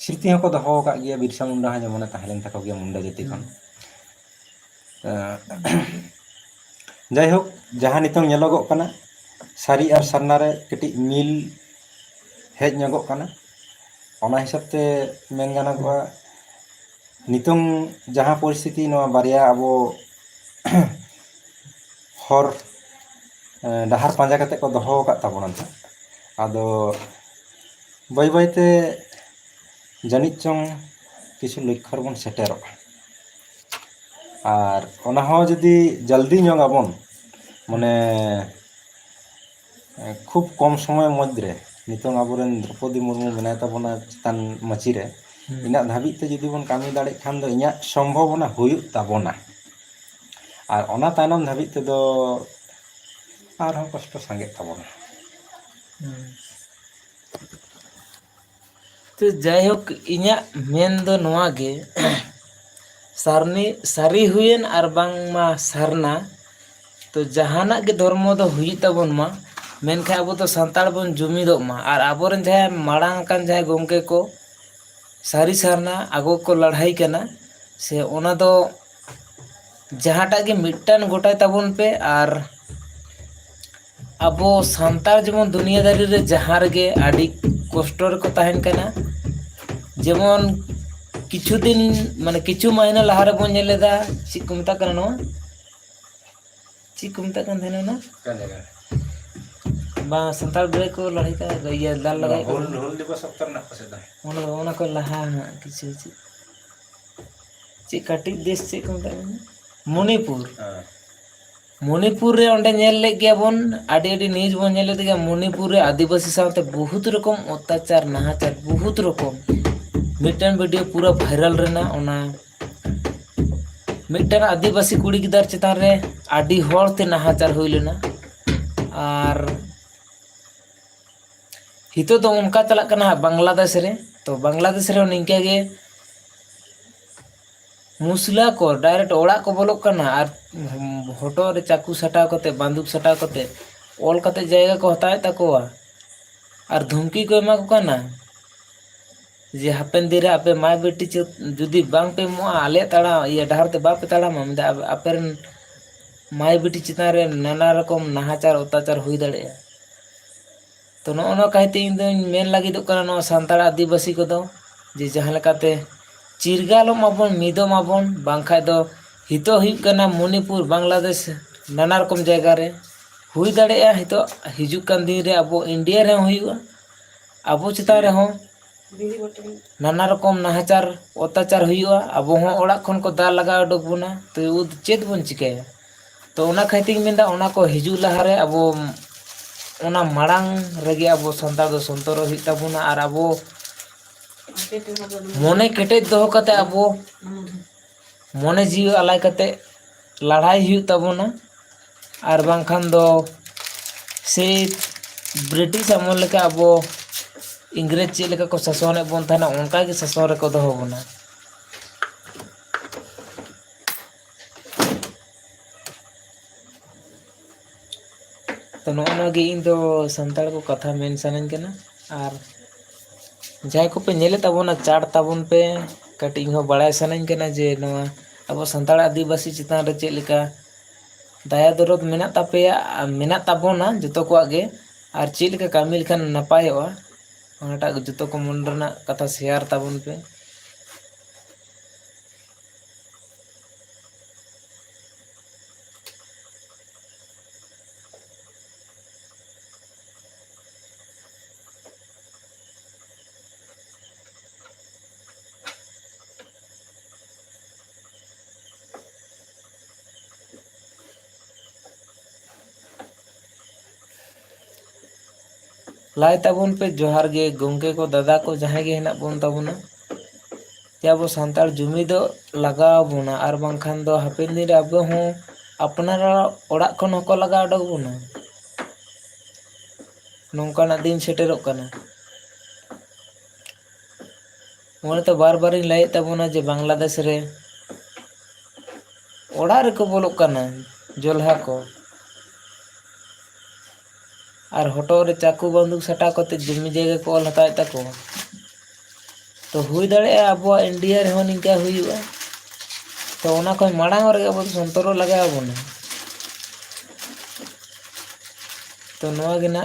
S2: स्मृति को दहो का गया बिरसा मुंडा हा जमने ताहेलन तको गया मुंडा जाति खन जाय होक जहां नितों नेलोगो कना सारी और सरना रे कटी मिल हेज न्योगो कना ओना हिसाब ते मेन गाना को नितों जहां परिस्थिति नो बारिया अबो हर डहार पांजा कते को दहो का ताबोना आदो बाय बायते जानित चोंग किछु लक्ष्य बन सेटेरो और ओना हो जदी जल्दी न्योग आबन माने खूब कम समय मध्य नितों आबोरेन द्रौपदी मुर्मू बनाय ताबोना चितान मची रे इना धाबित ते जुदी बन कामी दाड़े खान दो इना संभावना हुयुग ताबोना और ओना तायनम धाबित ते दो आरहों कष्ट सांगे ताबोना।
S1: तो जायहोक इन्या मेन दो नोआ गे सारनी सारी हुयन और बांगमा सारना तो जहाना के धर्म दो हुई तबन मा मेनखा अब तो संताड़ बन जुमिदोग मा और आबोरन जाय माड़ांग कान जाय गोमके को सारी सारना आगो को लड़ाई करना से ओना दो जहाटा के मिट्टन गोटाय तबन पे और अब सानतार जेमन दुनियादारी रे जहाँ रगे आदि कष्ट रे को तहन कना जेमन किछु दिन माने किछु महीना लहा रे बन नेलेदा चेक को मता कना नो चेक को मता कन देना ना बा सानतार रे को लड़ाई का ये दाल लगाई
S2: होल दिवस अक्तर ना पसेदा
S1: ओना को लहा किछु चेक काटी देश चेक को मता मणिपुर मणिपुर रे ओंडे नेल ले गया बन आडी न्यूज बन नेल ले मणिपुर रे आदिवासी साथे बहुत रकम अत्याचार नाहाचार बहुत रकम मिटन वीडियो पूरा वायरल रेना ओना मिटन आदिवासी कुड़ी गिदार चितान रे आडी होड़ ते नाहाचार होई लेना और हितो तो उनका चला कना बांग्लादेश रे तो बांग्लादेश रे निंके गे मुसला को डायरेक्ट ओड़ा को बोलोग करना और होटो रे चाकू सटाव कते बंदूक सटाव कते ऑल कते जायगा को हताय तकोआ और धमकी को एमा को करना जे हापेन दिरे आपे माय बेटी जुदी बांग पे मो आले ताड़ा ये डहर ते बाप ताड़ा ममदा आपेरन माय बेटी चितान रे नाना रकम नाहाचार अत्याचार हुई दाड़े तो नो कहते इन दो मेन लगी दो करना नो सांताड़ आदिवासी को दो जे जहां लकाते चिरगालो माबन मिदो माबन बांखाय दो हितो हुई करना मणिपुर बांग्लादेश नाना रकम जगह रे हुई दाड़े हितो हिजुक कान दिन रे अब इंडिया रे हुईवा अब चिता रे हो नाना रकम नाहाचार अत्याचार हुईवा अब हो ओड़ा खन को दाल लगा उडक बुना तो चेत बन चिकाया तो ओना खातिर मेंदा ओना को हिजु लहारे अब ओना माड़ांग रेगे अब संतार दो संतर हुई ताबुना और अब मने केटेज दो कते अब मने जीव अलाय कते लड़ाई हुई तबना और बांखान दो से ब्रिटिश अमल लेका अब इंग्रेज चेक लेका को शासन बन था उनका के शासन रे को दो बना तो नोगे इन दो संताड़ को कथा मेन सानन कना और जाय को पे नेले तबना चाड़ तबन पे कटिंग हो बड़ा सानन कना जे नवा अब संताड़ आदिवासी चितान रे चेक लेका दया दरद मेना तापेया मेना ताबोना जतो को आगे और चेक लेका कामी लेखान नपायोआ ओनाटा जतो को मन रना कथा शेयर ताबन पे लाई ताबुन पे जोहार गे गोंके को दादा को जहाँ गे हेना बोन ताबुना या वो सांताड़ जुमी दो लगाव बुना और बांखान दो हापेन दिन अब हो अपनार ओड़ा खन हको लगा उडक बुना नोंकाना दिन सेटेरोग कना मोने तो बार बार लय ताबुना जे बांग्लादेश रे ओड़ा रे को बोलोग कना जोल्हा को और हटो रे चाकू बंदूक सटा कते जमी जगह को ऑल हताय तको तो हुई दाड़े अब इंडिया रे हो निका हुईवा तो ओना कोई माड़ांग रे अब संतरो लगा बना तो नवा गिना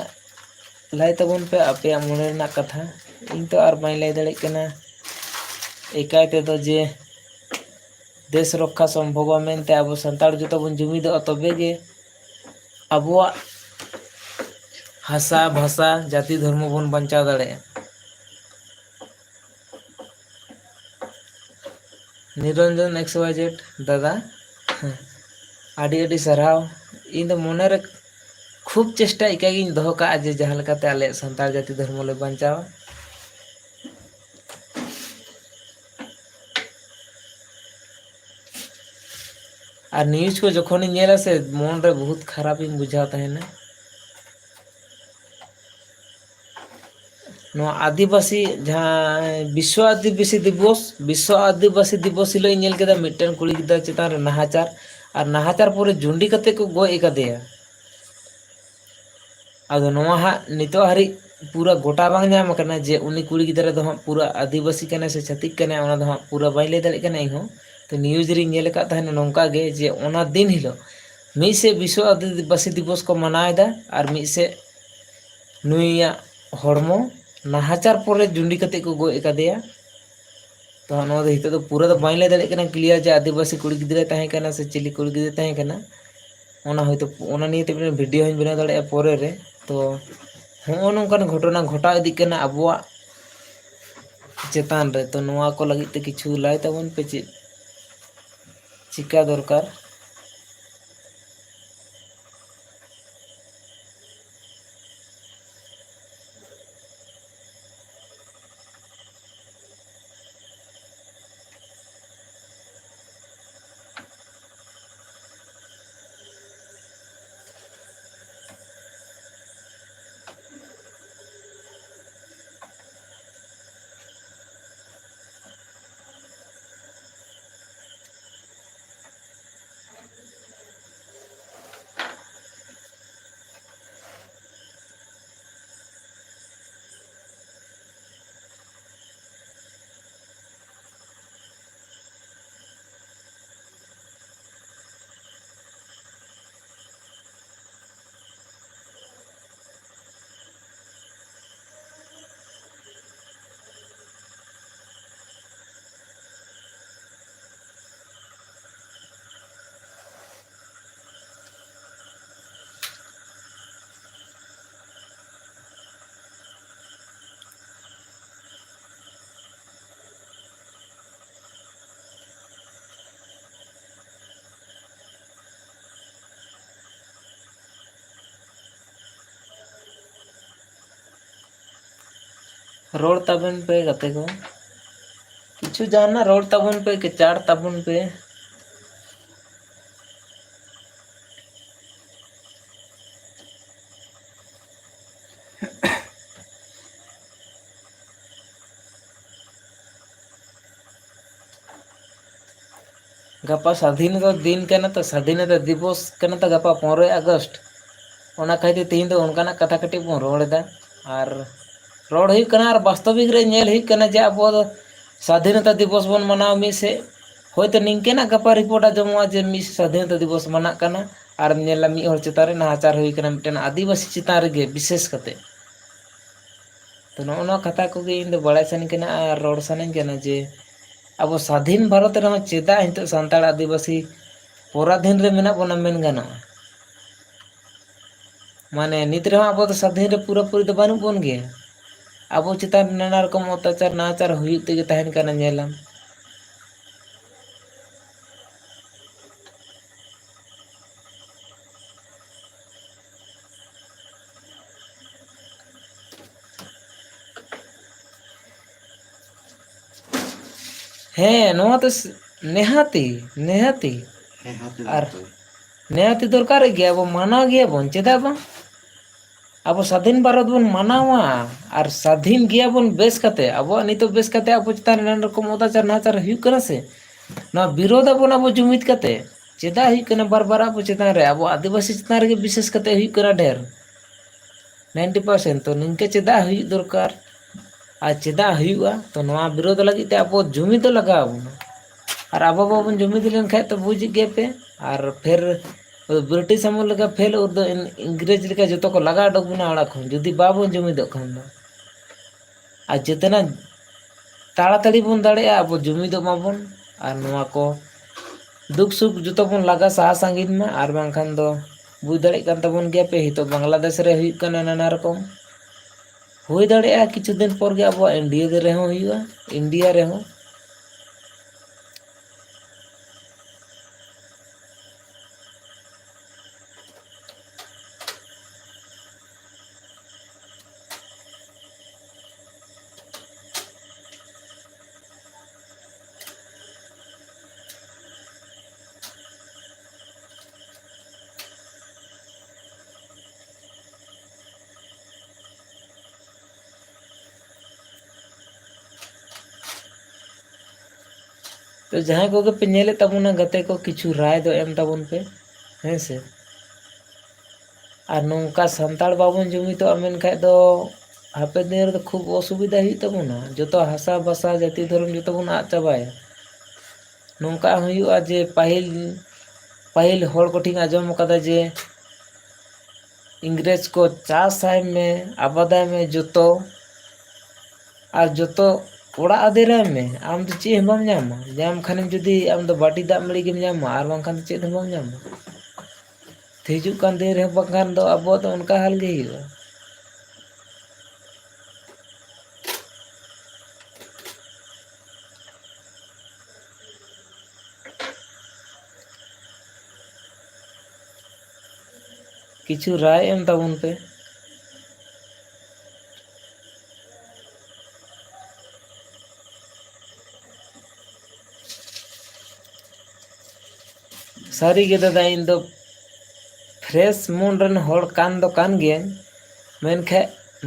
S1: लाई तबन पे आपे मने ना कथा इन तो आर बाई लाई दाड़े कना एकाय ते दो जे देश रक्षा संभव मेनते अब संताड़ जतो बन जुमिदो तबे गे अबवा भाषा भाषा जाति धर्म बन बंचा दाड़े निरंजन XYZ दादा आडी आडी सरहाव इन दो मने रे खूब चेष्टा इकागिन दोहो का जे जहाँ लेकाते आले संताल जाति धर्म ले बचावा। और न्यूज को जखन नेला से मन रे बहुत खराब इन बुझाव तहेना। नो आदिवासी जहाँ विश्व आदिवासी दिवस हिलो नेल केदा मिटन कुड़ी गिदरा चेतान रे नाहाचार और नाहाचार पोरे जुंडी कते को गो एकादेया। आदो नोआ हा नितो हारि पूरा गोटा बांग नाम कना जे उनी कुड़ी गिदरा दो पूरा आदिवासी कने से छतिक कने ओना दो पूरा बाई ले दाड़े कना इहो। तो न्यूज री नेल का तहन नोंका गे जे ओना दिन हिलो मी से विश्व आदिवासी दिवस को मनाएदा और मी से नुइया हड़मो नाहाचार पोरे जुंडी कते को गो एकादेया। तो नो दे हितो तो पूरा तो बाई ले दाड़े कना क्लियर जे आदिवासी कुड़ी गिदरा तहे कना से चिली कुड़ी गिदरा तहे कना ओना होयतो ओना निये ते वीडियो हन बना दाड़े पोरे रे। तो हो नोंकान घटना घटा इदी कना अबुआ चेतान रे। तो नोआ को लगी ते किछु लाई ताबन पे चिका दरकार। रोड ताबन पे गते को किछु जानना रोड ताबन पे के चार ताबन पे गपा स्वाधीनता दिन कना तो स्वाधीनता दिवस कना तो गपा 15 अगस्त ओना खाइते तीन तो उनकाना कथा कटी बन रोड़दा और रोड हुई कना और वास्तविक रे नेल हुई कना जे अब स्वाधीनता दिवस बन मनाव मी से होयतो निंकेना गपा रिपोर्ट आजमवा जे मी स्वाधीनता दिवस मना कना और नेला मी हर चितारे नाहाचार हुई कना मिटन आदिवासी चितान रे विशेष कते। तो नो कथा को इन दो बड़ा सन कना और रोड सन कना जे अब स्वाधीन भारत रे चेदा हित सान्ताड़ आदिवासी पराधीन रे मेना बना मेन गाना माने नित रे अब स्वाधीन रे पूरा पूरी तो बानु बन गया। अब चितान नाना रकम अत्याचार नाचार हुई तेगे तहन कना नेलाम। हाँ नोआ तो नेहाती नेहाती और नेहाती दरकार गया वो माना गया बन चेदा बा अब स्वाधीन भारत बन मानावा और स्वाधीन गया बन बेस कते अब नितो बेस कते अब चितान नाना रकम अत्याचार नाचार हुई कना से ना विरोध अब ना जुमित कते चेदा हुई कना बार बार अब चितान रे अब आदिवासी चितान रे विशेष कते हुई कना ढेर 90%। तो निंके चेदा हुई दरकार आ चेदा हुआ तो नवा विरोध लगी ते अब जुमिद लगा और अब बाबन जुमिद लेन खाए तो बुझ गए पे और फिर ब्रिटिश अमल लगा फेल और इंग्रेज लेका जो को लगा डक बना अड़ा खन जुदी बाबन जुमिद खान आ जितना ताड़ाताड़ी बन दाड़े अब जुमिद माबन और नवा को दुख सुख जो बन लगा साहा सांगिन में और बांखान दो बुझ दाड़े कान तबन गया पे हितो बांग्लादेश रे हुई कना नाना रकम हुई दाड़े किछु दिन पर अब इंडिया रे हुआ इंडिया रे तो जहाँ को पे नेले तबना गते को किछु राय दो एम तबन पे हैं से और नौका संताड़ बाबन जुमितो मेन खाय दो हापे दिन तो खूब असुविधा ही तबना जो तो हासा बसा जाति धर्म जो तो बन आद चाबाया नौका हुआ जे पाहिल हर कोठिन आजम कदा जे इंग्रेज को चासाय में आबादाय में जोतो और जोतो ओड़ा आदेरा में आम तो चे हम जामा जाम खाने जुदी आम तो बाटी दाग मड़ी गेम जामा और बांखान चे हम जामा हिजुक कान दिन रे बांखान दो अब तो उनका हाल गे हुआ किछु राय एम तबन पे सारी गे दादा इन दो फ्रेश मन रन हर कान दो कान गे मेनखे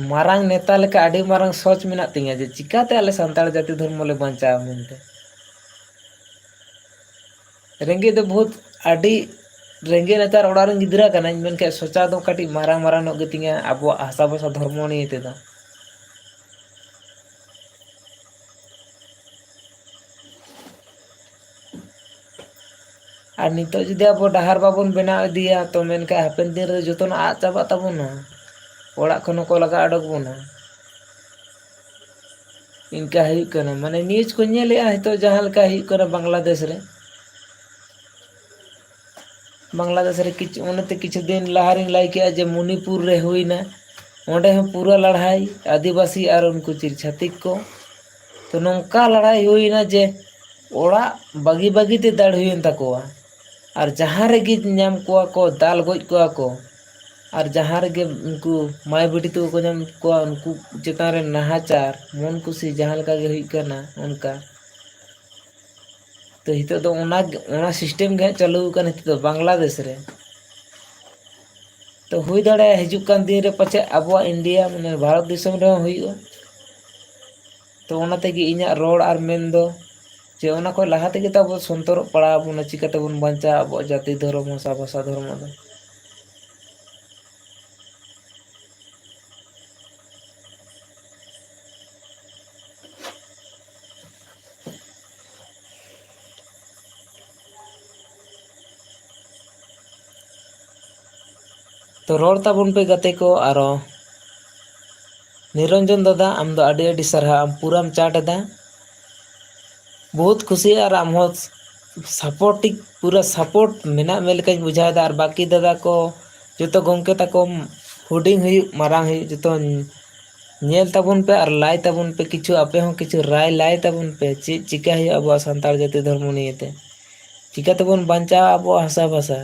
S1: मारांग नेता लेका आडी मारांग सोच मेना तिंगा जे चिकाते आले संताल जाति धर्म ले बंचा मेनते रेंगे दो बहुत आडी रेंगे नेतार ओडारन गिदरा कना मेनखे सोचा दो काटी मारांग मारांग नो गतिंगा अबो आशा बसा धर्म नि तेदा और नितो जुदी अब डहार बाबन बना दिया तो मेनखे हापेन दिन रे जतन आ चाबा ताबोना ओड़ा खनो को लगा अडक बोना इनका हुई कना माने न्यूज को नेले तो जहां लका हुई कना बांग्लादेश रे किछ उनते किछ दिन लहारिन लाई के जे मणिपुर रे हुईना ओंडे हम पूरा लड़ाई आदिवासी और उनको चिर छातिक को तो नौका लड़ाई हुईना जे ओड़ा बगी बगी ते दाड़ हुईन तकोआ और जहाँ रे गिज नाम को दाल गोज को और जहाँ रे उनको माय बेटी तो को नाम को उनको चेतान रे नाहाचार मन खुशी जहाँ लका गे हुई कना उनका तो हितो तो ओना सिस्टम गे चालू कन हितो तो बांग्लादेश रे तो हुई दाड़े हिजुक कान दिन रे पछे अबो इंडिया माने भारत दिसम रे हुईओ तो ओनाते कि इना रोड और मेन दो जे ओना को लहा तेगे तब संतर पड़ा बन चिकाते बन बंचा अब जाति धर्म भाषा भाषा धर्म दो तो रोड ताबन पे गते को आरो निरंजन दादा आम दो आडी आडी सरहा आम पूराम चाट दा बहुत खुशी और आम हो सपोर्टिक पूरा सपोर्ट मेना मेलका बुझाव दा और बाकी दादा को जो गंके ताको हुडिंग हुई मारांग हुई जो नेल ताबन पे और लाई ताबन पे किछु आपे हो किछु राय लाई ताबन पे चे चिका हुई अब सानतार जाति धर्म नियते चिका तबन बंचा अब हासा भाषा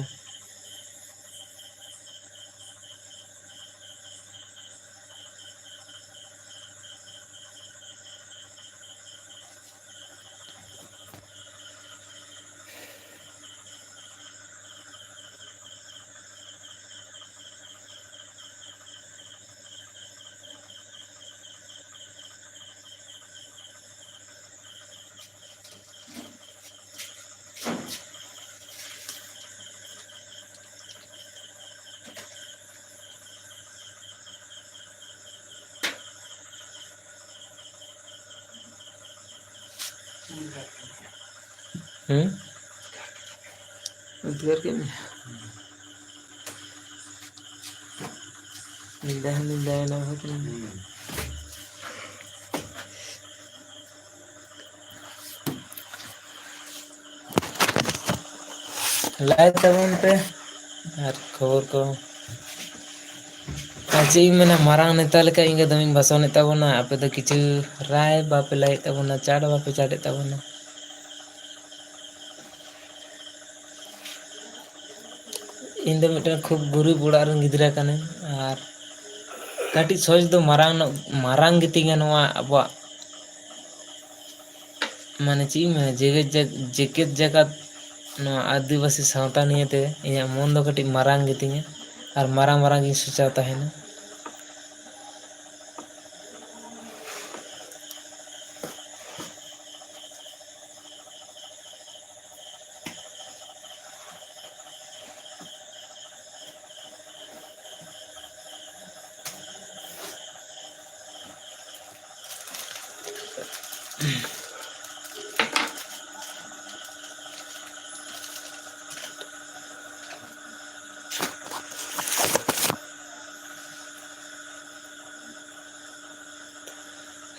S1: उधर के निंदा ना हो लाए तबन पे और खबर को आज मैंने मारांग नेता लेका इंगे दमिंग भाषण ताबना आपे तो किछु राय बापे लाई ताबना चाड़ बापे चाड़े ताबना इन दो मिटन खूब गुरी बुड़ा रन गिदरा कने और काटी सोच दो मारांग गितिंगा नवा अब माने ची में जेकेत जगत नवा आदिवासी सावता नियते इया मन दो काटी मारांग गितिंगा और मारांग मारांग गी सोचा ताहेना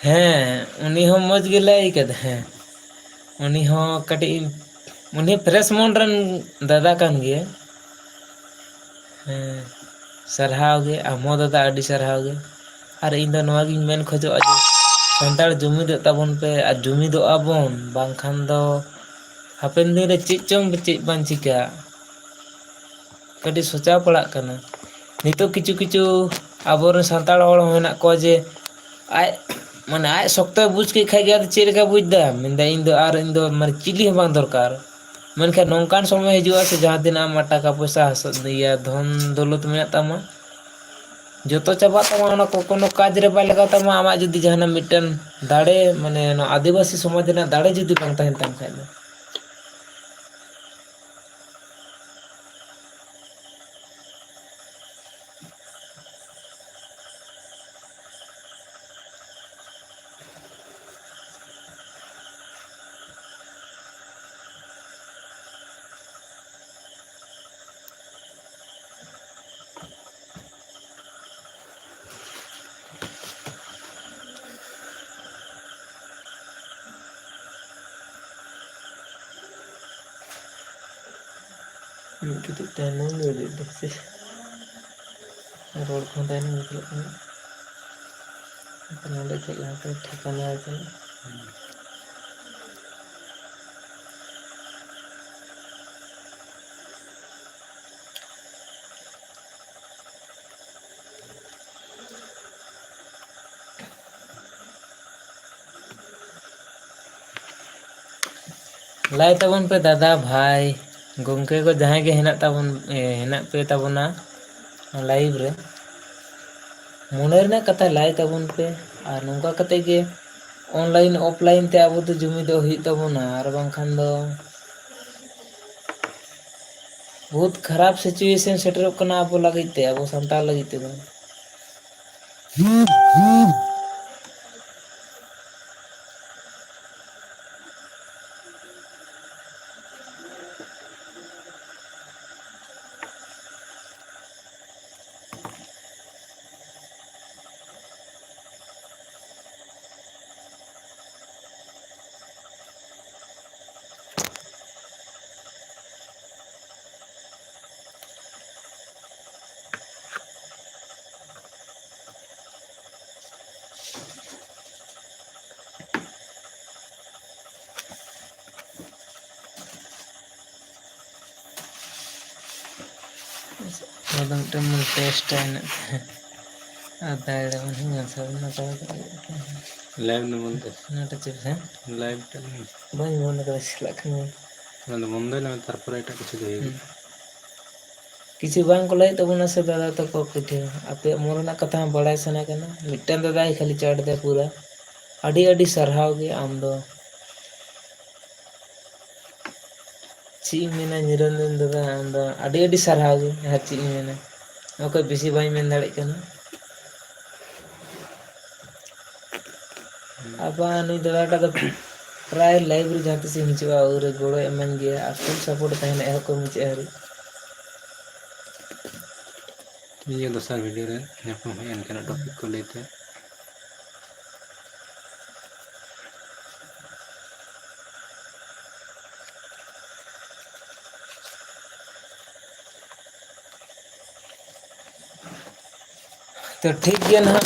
S1: ᱦᱮᱸ ᱩᱱᱤ ᱦᱚᱸ ᱢᱚᱡᱽ ᱜᱮ ᱞᱟᱹᱭ ᱠᱟᱫᱟ ᱦᱮᱸ ᱩᱱᱤ ᱦᱚᱸ ᱠᱟᱹᱴᱤᱡ ᱩᱱᱤ ᱯᱷᱨᱮᱥ ᱢᱚᱱ ᱨᱮᱱ ᱫᱟᱫᱟ ᱠᱟᱱ ᱜᱮᱭᱟ ᱦᱮᱸ ᱥᱟᱨᱦᱟᱣ ᱜᱮ ᱟᱢ ᱦᱚᱸ ᱫᱟᱫᱟ ᱟᱹᱰᱤ ᱥᱟᱨᱦᱟᱣ ᱜᱮ ᱟᱨ ᱤᱧ ᱫᱚ ᱱᱚᱣᱟᱜᱤᱧ ᱢᱮᱱ ᱠᱷᱚᱡᱚᱜᱼᱟ ᱡᱮ ᱥᱟᱱᱛᱟᱲ ᱡᱩᱢᱤᱫᱚᱜ ᱛᱟᱵᱚᱱ ᱯᱮ ᱟᱨ ᱡᱩᱢᱤᱫᱚᱜᱼᱟ ᱵᱚᱱ ᱵᱟᱝᱠᱷᱟᱱ ᱫᱚ ᱦᱟᱯᱮᱱ ᱫᱤᱱ ᱨᱮ ᱪᱮᱫ ᱪᱚᱝ ᱪᱮᱫ ᱵᱟᱝ ᱪᱤᱠᱟᱹᱜᱼᱟ ᱠᱟᱹᱴᱤᱡ ᱥᱚᱪᱟᱣ ᱯᱟᱲᱟᱜ ᱠᱟᱱᱟ ᱱᱤᱛᱚᱜ ᱠᱤᱪᱷᱩ ᱠᱤᱪᱷᱩ ᱟᱵᱚᱨᱮᱱ ᱥᱟᱱᱛᱟᱲ ᱦᱚᱲ ᱦᱚᱸ ᱦᱮᱱᱟᱜ ᱠᱚᱣᱟ ᱡᱮ ᱟᱡ ᱢᱟᱱᱮ ᱟᱡ ᱥᱚᱠᱛᱚᱭ ᱵᱩᱡᱽ ᱠᱮᱫ ᱠᱷᱟᱡ ᱜᱮ ᱟᱫᱚ ᱪᱮᱫ ᱞᱮᱠᱟ ᱵᱩᱡᱽ ᱮᱫᱟ ᱢᱮᱱᱫᱟ ᱤᱧ ᱫᱚ ᱢᱟᱱᱮ ᱪᱤᱞᱤ ᱦᱚᱸ ᱵᱟᱝ ᱫᱚᱨᱠᱟᱨ ᱢᱮᱱᱠᱷᱟᱱ ᱱᱚᱝᱠᱟᱱ ᱥᱚᱢᱚᱭ ᱦᱤᱡᱩᱜᱼᱟ ᱥᱮ ᱡᱟᱦᱟᱸ ᱛᱤᱱᱟᱹᱜ ᱟᱢᱟᱜ ᱴᱟᱠᱟ ᱯᱚᱭᱥᱟ ᱫᱷᱚᱱ ᱫᱚᱞᱚᱛ ᱢᱮᱱᱟᱜ ᱛᱟᱢᱟ ᱡᱚᱛᱚ ᱪᱟᱵᱟᱜ ᱛᱟᱢᱟ ᱚᱱᱟ ᱠᱚ ᱠᱳᱱᱳ ᱠᱟᱡᱽ ᱨᱮ ᱵᱟᱭ ᱞᱟᱜᱟᱣ ᱛᱟᱢᱟ ᱟᱢᱟᱜ ᱡᱩᱫᱤ ᱡᱟᱦᱟᱱᱟᱜ ᱢᱤᱫᱴᱮᱱ ᱫᱟᱲᱮ ᱢᱟᱱᱮ ᱱᱚᱣᱟ ᱟᱹᱫᱤᱵᱟᱹᱥᱤ ᱥᱚᱢᱟᱡᱽ ᱨᱮᱱᱟᱜ ᱫᱟᱲᱮ ᱡᱩᱫᱤ ᱵᱟᱝ ᱛᱟᱦᱮᱱ ᱛᱟᱢ ᱠᱷᱟᱡ ᱫᱚ ᱠᱟᱹᱴᱤᱡ ᱛᱟᱭᱱᱚᱢ ᱜᱮ ᱩᱫᱩᱜ ᱮᱫᱟ ᱥᱮ ᱨᱚᱲ ᱠᱚᱦᱚᱸ ᱛᱟᱭᱱᱚᱢ ᱜᱮ ᱪᱟᱞᱟᱜ ᱠᱟᱱᱟ ᱱᱚᱰᱮ ᱪᱮᱫ ᱞᱟᱦᱟᱛᱮ ᱴᱷᱤᱠᱟᱹᱱᱟ ᱠᱟᱱᱟ ᱞᱟᱭ ᱛᱟᱵᱚᱱ ᱯᱮ ᱫᱟᱫᱟ ᱵᱷᱟᱭ ᱜᱚᱢᱠᱮ ᱠᱚ ᱡᱟᱦᱟᱸᱭ ᱜᱮ ᱦᱮᱱᱟᱜ ᱯᱮ ᱛᱟᱵᱚᱱᱟ ᱞᱟᱭᱤᱵᱷ ᱨᱮ ᱢᱚᱱᱮ ᱨᱮᱱᱟᱜ ᱠᱟᱛᱷᱟ ᱞᱟᱭ ᱛᱟᱵᱚᱱ ᱯᱮ ᱟᱨ ᱱᱚᱝᱠᱟ ᱠᱟᱛᱮ ᱜᱮ ᱚᱱᱞᱟᱭᱤᱱ ᱚᱯᱷᱞᱟᱭᱤᱱ ᱛᱮ ᱟᱵᱚ ᱫᱚ ᱡᱩᱢᱤᱫᱚᱜ ᱦᱩᱭᱩᱜ ᱛᱟᱵᱚᱱᱟ ᱟᱨ ᱵᱟᱝᱠᱷᱟᱱ ᱫᱚ ᱵᱚᱦᱩᱛ ᱠᱷᱟᱨᱟᱯ ᱥᱤᱪᱩᱭᱮᱥᱚᱱ ᱥᱮᱴᱮᱨᱚᱜ ᱠᱟᱱᱟ ᱟᱵᱚ ᱞᱟᱹᱜᱤᱫ ᱛᱮ ᱟᱵᱚ ᱥᱟᱱᱛᱟᱲ ᱞᱟᱹᱜᱤᱫ ᱛᱮᱫᱚ ᱟᱫᱚ ᱢᱤᱫᱴᱮᱱ ᱴᱮᱥᱴ ᱦᱮᱱᱟᱜ ᱟᱨ ᱫᱟᱲᱮ
S2: ᱞᱟᱭᱤᱵᱷ ᱫᱚ ᱵᱚᱱᱫᱚ
S1: ᱱᱚᱴ ᱪᱮᱫ ᱦᱮᱸ
S2: ᱞᱟᱭᱤᱵᱷ ᱴᱟᱜ
S1: ᱵᱟᱹᱧ ᱵᱚᱱᱫᱚ ᱠᱟᱫᱟ ᱪᱟᱞᱟᱜ ᱠᱟᱱᱟ
S2: ᱚᱱᱟ ᱫᱚ ᱵᱚᱱᱫᱚᱭ ᱢᱮ ᱛᱟᱨᱯᱚᱨᱮ ᱮᱴᱟᱜ ᱠᱤᱪᱷᱩ ᱫᱚ ᱦᱩᱭᱩᱜᱼᱟ
S1: ᱠᱤᱪᱷᱩ ᱵᱟᱝ ᱠᱚ ᱞᱟᱹᱭᱮᱫ ᱛᱟᱵᱚᱱᱟ ᱥᱮ ᱫᱟᱫᱟ ᱛᱟᱠᱚ ᱯᱤᱴᱷᱟᱹ ᱟᱯᱮᱭᱟᱜ ᱢᱚᱱ ᱨᱮᱱᱟᱜ ᱠᱟᱛᱷᱟ ᱦᱚᱸ ᱵᱟᱲᱟᱭ ᱥᱟᱱᱟ ᱠᱟᱱᱟ ᱢᱤᱫᱴᱟᱝ ᱫᱟᱫᱟᱭ ᱠᱷᱟᱹᱞᱤ ᱪᱟᱴ ᱮᱫᱟᱭ ᱯᱩᱨᱟᱹ ᱟᱹᱰᱤ ᱟᱹᱰᱤ ᱥᱟᱨᱦᱟᱣ ᱜᱮ ᱟᱢ ᱫᱚ ᱪᱮᱫ ᱤᱧ ᱢᱮᱱᱟ ᱱᱤᱨᱚᱧᱡᱚᱱ ᱫᱟᱫᱟ ᱟᱢ ᱫᱚ ᱟᱹᱰᱤ ᱟᱹᱰᱤ ᱥᱟᱨᱦᱟᱣ ᱜᱮ ᱟᱨ ᱪᱮᱫ ᱤᱧ ᱢᱮᱱᱟ ᱱᱚᱣᱟ ᱠᱷᱚᱡ ᱵᱮᱥᱤ ᱵᱟᱹᱧ ᱢᱮᱱ ᱫᱟᱲᱮᱭᱟᱜ ᱠᱟᱱᱟ ᱟᱵᱟᱨ ᱱᱩᱭ ᱫᱟᱫᱟ ᱴᱟᱜ ᱫᱚ ᱯᱨᱟᱭ ᱞᱟᱭᱤᱵᱷ ᱨᱮ ᱡᱟᱦᱟᱸ ᱛᱤᱥᱮ ᱦᱤᱡᱩᱜᱼᱟ ᱩᱱᱨᱮ ᱜᱚᱲᱚᱭ ᱮᱢᱟᱹᱧ ᱜᱮᱭᱟ ᱟᱨ ᱯᱷᱩᱞ ᱥᱟᱯᱳর্ᱴ ᱛᱟᱦᱮᱱᱟ ᱮᱦᱚᱵ ᱠᱷᱚᱱ ᱢᱩᱪᱟᱹᱫ ᱦᱟᱹᱨᱤᱡ
S2: ᱱᱤᱭᱟᱹ ᱫᱚᱥᱟᱨ ᱵᱷᱤᱰᱤᱭᱳ ᱨᱮ ᱧᱟᱯᱟᱢ ᱦᱩᱭ ᱚᱱᱠᱟᱱᱟᱜ ᱴᱚᱯᱤᱠ ᱠᱚ ᱞᱟᱹᱭᱛᱮ
S1: ᱛᱚ ᱴᱷᱤᱠ ᱜᱮᱭᱟ ᱱᱟᱦᱟᱜ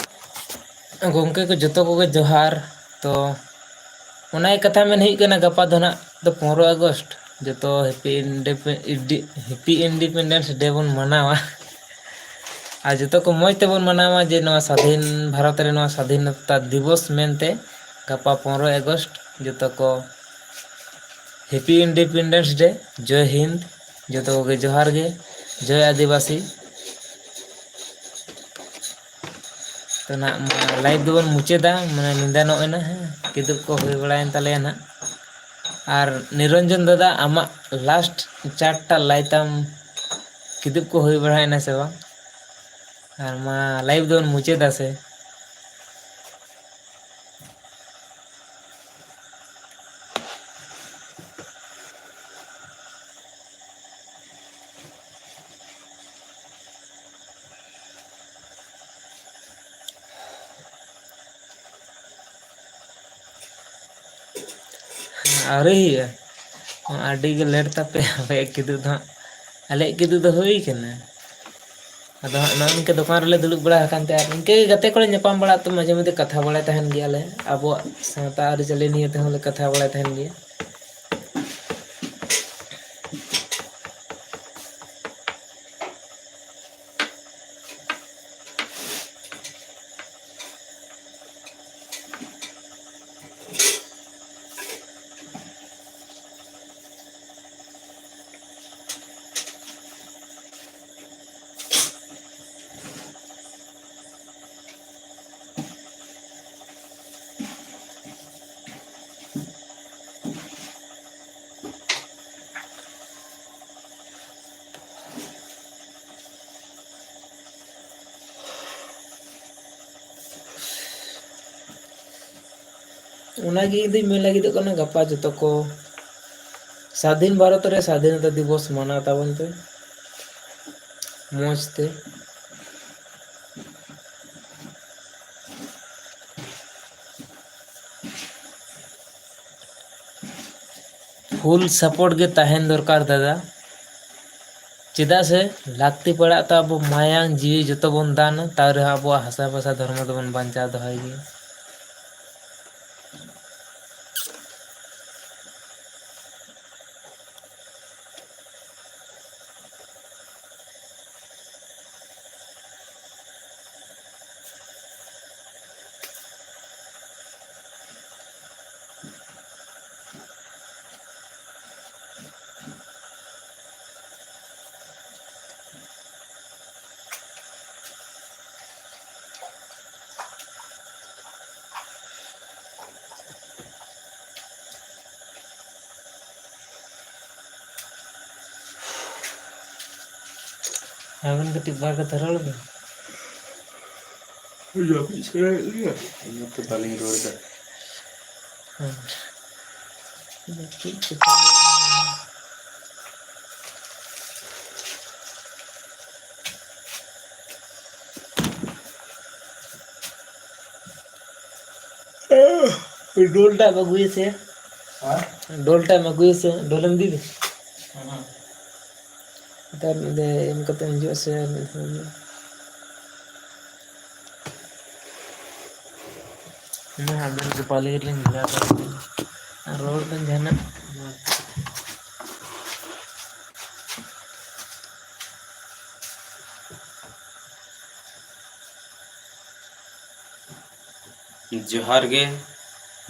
S1: ᱜᱚᱢᱠᱮ ᱠᱚ ᱡᱚᱛᱚ ᱠᱚᱜᱮ ᱡᱚᱦᱟᱨ ᱛᱚ ᱚᱱᱟ ᱠᱟᱛᱷᱟ ᱢᱮᱱ ᱦᱩᱭᱩᱜ ᱠᱟᱱᱟ ᱜᱟᱯᱟ ᱫᱚ ᱱᱟᱜ 15 ᱟᱜᱚᱥᱴ ᱡᱚᱛᱚ ᱦᱮᱯᱤ ᱤᱱᱰᱤᱯᱮᱱᱰᱮᱱᱥ ᱰᱮ ᱵᱚᱱ ᱢᱟᱱᱟᱣᱟ ᱟᱨ ᱡᱚᱛᱚ ᱠᱚ ᱢᱚᱸᱡᱽ ᱛᱮᱵᱚᱱ ᱢᱟᱱᱟᱣᱟ ᱡᱮ ᱱᱚᱣᱟ ᱥᱟᱫᱷᱤᱱ ᱵᱷᱟᱨᱚᱛ ᱨᱮ ᱱᱚᱣᱟ ᱥᱟᱫᱷᱤᱱᱚᱛᱟ ᱫᱤᱵᱚᱥ ᱢᱮᱱᱛᱮ ᱜᱟᱯᱟ 15 ᱟᱜᱚᱥᱴ ᱡᱚᱛᱚ ᱠᱚ ᱦᱮᱯᱤ ᱤᱱᱰᱤᱯᱮᱱᱰᱮᱱᱥ ᱰᱮ ᱡᱚᱭ ᱦᱤᱱᱫ ᱡᱚᱛᱚ ᱠᱚᱜᱮ ᱡᱚᱦᱟᱨ ᱜᱮ ᱡᱚᱭ ᱟᱹᱫᱤᱵᱟᱹᱥᱤ ᱛᱚ ᱱᱟᱜ ᱞᱟᱭᱤᱵᱷ ᱫᱚᱵᱚᱱ ᱢᱩᱪᱟᱹᱫᱟ ᱢᱟᱱᱮ ᱧᱤᱫᱟᱹ ᱱᱚᱜ ᱮᱱᱟ ᱦᱮᱸ ᱠᱤᱫᱩᱵ ᱠᱚ ᱦᱩᱭ ᱵᱟᱲᱟᱭᱮᱱ ᱛᱟᱞᱮᱭᱟ ᱱᱟᱜ ᱟᱨ ᱱᱤᱨᱚᱧᱡᱚᱱ ᱫᱟᱫᱟ ᱟᱢᱟᱜ ᱞᱟᱥᱴ ᱪᱟᱨᱴᱟ ᱞᱟᱭ ᱛᱟᱢ ᱠᱤᱫᱩᱵ ᱠᱚ ᱦᱩᱭ ᱵᱟᱲᱟᱭᱮᱱᱟ ᱥᱮ ᱵᱟᱝ ᱟᱨ ᱢᱟ ᱞᱟᱭᱤᱵᱷ ᱫᱚᱵᱚᱱ ᱢᱩᱪᱟᱹᱫᱟ ᱥᱮ ᱟᱹᱣᱨᱤ ᱦᱩᱭᱩᱜᱼᱟ ᱟᱹᱰᱤ ᱜᱮ ᱞᱮᱴ ᱛᱟᱯᱮ ᱟᱯᱮᱭᱟᱜ ᱠᱤᱫᱩᱵ ᱫᱚ ᱦᱟᱸᱜ ᱟᱞᱮᱭᱟᱜ ᱠᱤᱫᱩᱵ ᱫᱚ ᱦᱩᱭ ᱠᱟᱱᱟ ᱟᱫᱚ ᱦᱟᱸᱜ ᱱᱚᱜᱼᱚ ᱱᱤᱝᱠᱟᱹ ᱫᱚᱠᱟᱱ ᱨᱮᱞᱮ ᱫᱩᱲᱩᱵ ᱵᱟᱲᱟ ᱟᱠᱟᱱ ᱛᱮ ᱤᱱᱠᱟᱹ ᱜᱟᱛᱮ ᱠᱚᱞᱮ ᱧᱟᱯᱟᱢ ᱵᱟᱲᱟᱜ ᱛᱮ ᱢᱟᱡᱷᱮ ᱢᱚᱫᱽᱫᱷᱮ ᱠᱟᱛᱷᱟ ᱵᱟᱲᱟᱭ ᱛᱟᱦᱮᱱ ᱜᱮᱭᱟᱞᱮ ᱟᱵᱚᱣᱟᱜ ᱥᱟᱶᱛᱟ ᱟᱹᱨᱤᱪᱟᱹᱞᱤ ᱱᱤᱭᱮ ᱛᱮᱦᱚᱸ ᱞᱮ ᱠᱟᱛᱷᱟ ᱵᱟᱲᱟᱭ ᱛᱟᱦᱮᱱ ᱜᱮᱭᱟ ᱚᱱᱟᱜᱮ ᱤᱧ ᱫᱩᱧ ᱢᱮᱱ ᱞᱟᱹᱜᱤᱫᱚᱜ ᱠᱟᱱᱟ ᱜᱟᱯᱟ ᱡᱚᱛᱚ ᱠᱚ ᱥᱟᱫᱷᱤᱱ ᱵᱷᱟᱨᱚᱛ ᱨᱮ ᱥᱟᱫᱷᱤᱱᱚᱛᱟ ᱫᱤᱵᱚᱥ ᱢᱟᱱᱟᱣ ᱛᱟᱵᱚᱱ ᱯᱮ ᱢᱚᱡᱽ ᱛᱮ ᱯᱷᱩᱞ ᱥᱟᱯᱳর্ট ᱜᱮ ᱛᱟᱦᱮᱱ ᱫᱚᱨᱠᱟর ᱫᱟᱫᱟ ᱪᱮᱫᱟᱜ ᱥᱮ ᱞᱟᱹᱠᱛᱤ ᱯᱟᱲᱟᱜ ᱛᱚ ᱟᱵᱚ ᱢᱟᱭᱟᱝ ᱡᱤᱣᱤ ᱡᱚᱛᱚ ᱵᱚᱱ ᱫᱟᱱᱟ ᱛᱟᱣ ᱨᱮᱦᱚᱸ ᱟᱵᱚᱣᱟᱜ ᱦᱟᱥᱟ ᱵᱷᱟᱥᱟ ᱫᱷᱚᱨᱢᱚ ᱫᱚᱵᱚᱱ ᱵᱟᱧᱪᱟᱣ ᱫᱚᱦᱚᱭ ᱜᱮᱭᱟ ᱟᱵᱮᱱ ᱠᱟᱹᱴᱤᱡ ᱵᱟᱨ ᱠᱟᱛᱷᱟ ᱨᱚᱲ ᱵᱮᱱ
S3: ᱡᱟᱹᱯᱤᱫ ᱥᱟᱱᱟᱭᱮᱫ ᱞᱤᱧᱟ ᱚᱱᱟᱛᱮ ᱵᱟᱹᱞᱤᱧ ᱨᱚᱲᱫᱟ
S1: डोलटा में अगुए से डोलटा में अगुए से डोलम दी तर दे इनका तो जो से मैं आगे के पाले के लिए जा रोड पे जाना
S3: जोहार गे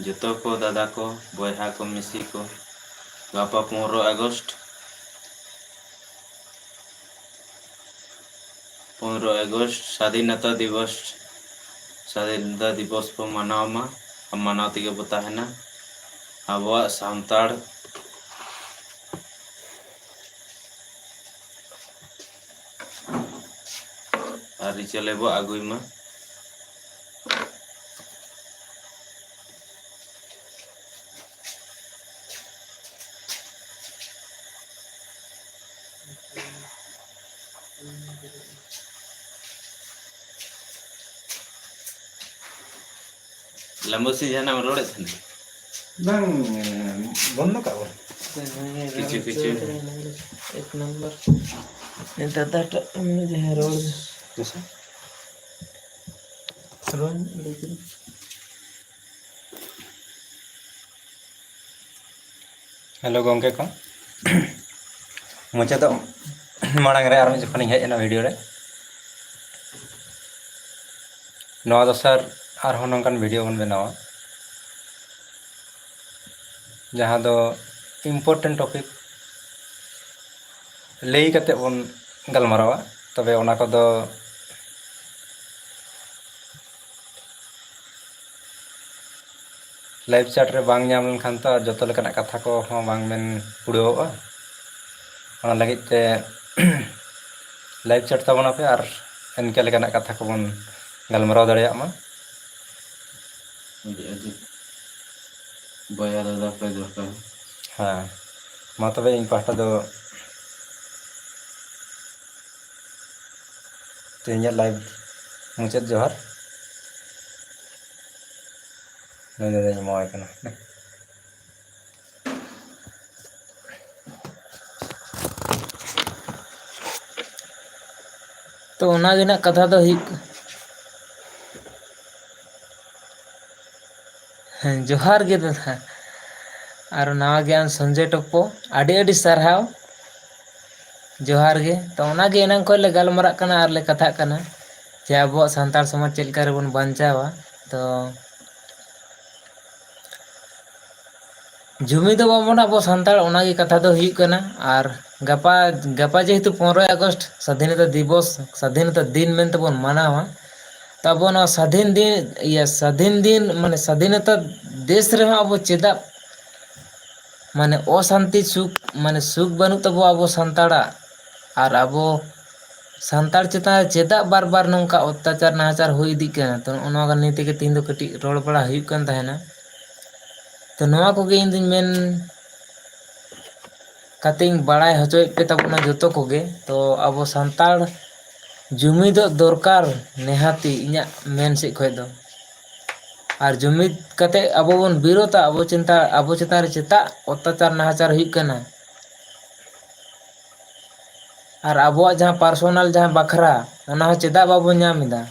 S3: जतो को दादा को बयहा को मिसी को गापा 15 अगस्त 15 अगस्त स्वाधीनता दिवस को मनावमा हम मनाव तेगे बताहेना आबोआ सांताड़ आरि चले बो आगुइमा लंबोसी जाना रोड़े थे
S2: bang bondo ka bon
S3: किचु
S1: एक नंबर दादा जो है रोड
S2: bisa
S1: रोड लेकिन
S2: हेलो गंके को मुझे तो मांग रे आर जखन हेज ना वीडियो रे नवा दसर आर नौकान वीडियो बन बनावा जहाँ दो इम्पोर्टेंट टॉपिक लई कते बन गलमारावा तबे ओना को दो लाइव चैट रे बांग नाम लेनखान तो जतो लेकाना कथा को हों बांग मेन पुड़ेओआ ओना लगित ते लाइव चैट ताबोना पे आर इनके लेकाना कथा को बन गलमाराव दाड़ेया मा
S3: बया दादा पे दरकार
S2: हाँ मा तबे इन पाहटा दो तेनिया लाइव मुचाद जोहार नोय दे मोय कना
S1: तो ओना गे ना कथा दो जोहार गे दादा और नवा ज्ञान संजय टप्पो आडी आडी सारहाव जोहार गे तो ओना गे एनांग खो ले गलमारा कना और ले कथा कना जे आबो संतार समाज चेल का रेबन बांचावा तो जुमिद बाबन अब सानतार ओनागी कथा दो हुई कना और गपा गपा जेहेतु 15 अगस्त स्वाधीनता दिवस स्वाधीनता दिन में तबन मनावा तब ना स्वाधीन दिन माने स्वाधीनता देश रे अब चेदा माने अशांति सुख माने सुख बनु तबो अब सानताड़ा और अब सानतार चेता चेदा बार बार नौका अत्याचार नाचार हो इदी कना तो ओना नीति के तीन दो कटी रोड बड़ा हुई कन तहना तो नवा को इन दिन मेन कतिंग बड़ाई हचोय पे तबना जतो कोगे तो अब सानतार जुमिद दरकार नेहाती इना मेन से खय दो और जुमिद कते अब बन विरोधा अब चिंता चेता अत्याचार नाचार हुई कना और अब जहाँ पर्सनल जहाँ बखरा ओना चेदा बाबो नामिदा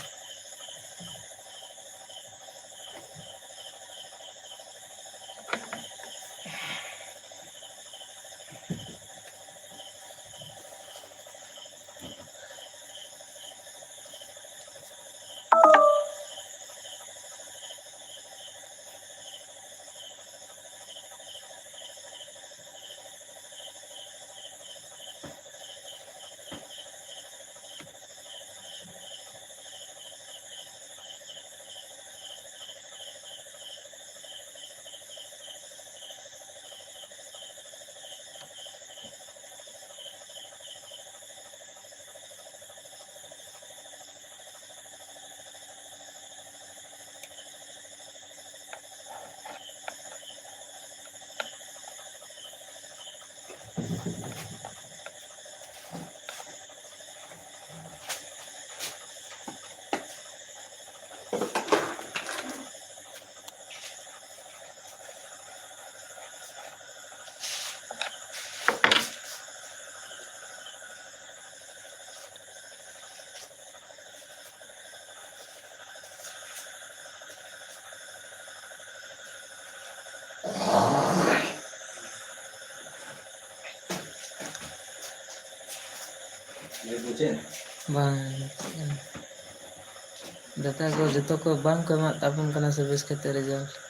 S1: दादा को जतो को बांग को मा तापन कना से बेस खेते रिजल्ट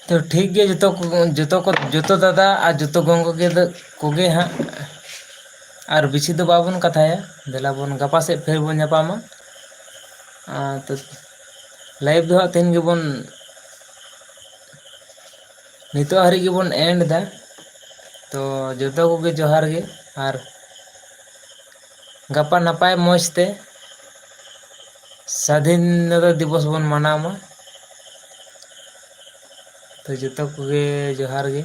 S1: तो ठीक है जतो दादा और जतो गंगो के हाँ और बेसी तो बाबन कथाया देला बन गपा से फिर बन जापामा तो लाइव दो तीन गेबन नितो हरी गेबन एंड दा तो जतो को जोहार गे और गपा नपाय मौजते स्वाधीनता दिवस बन मनामा तो जतो को जोहार गे।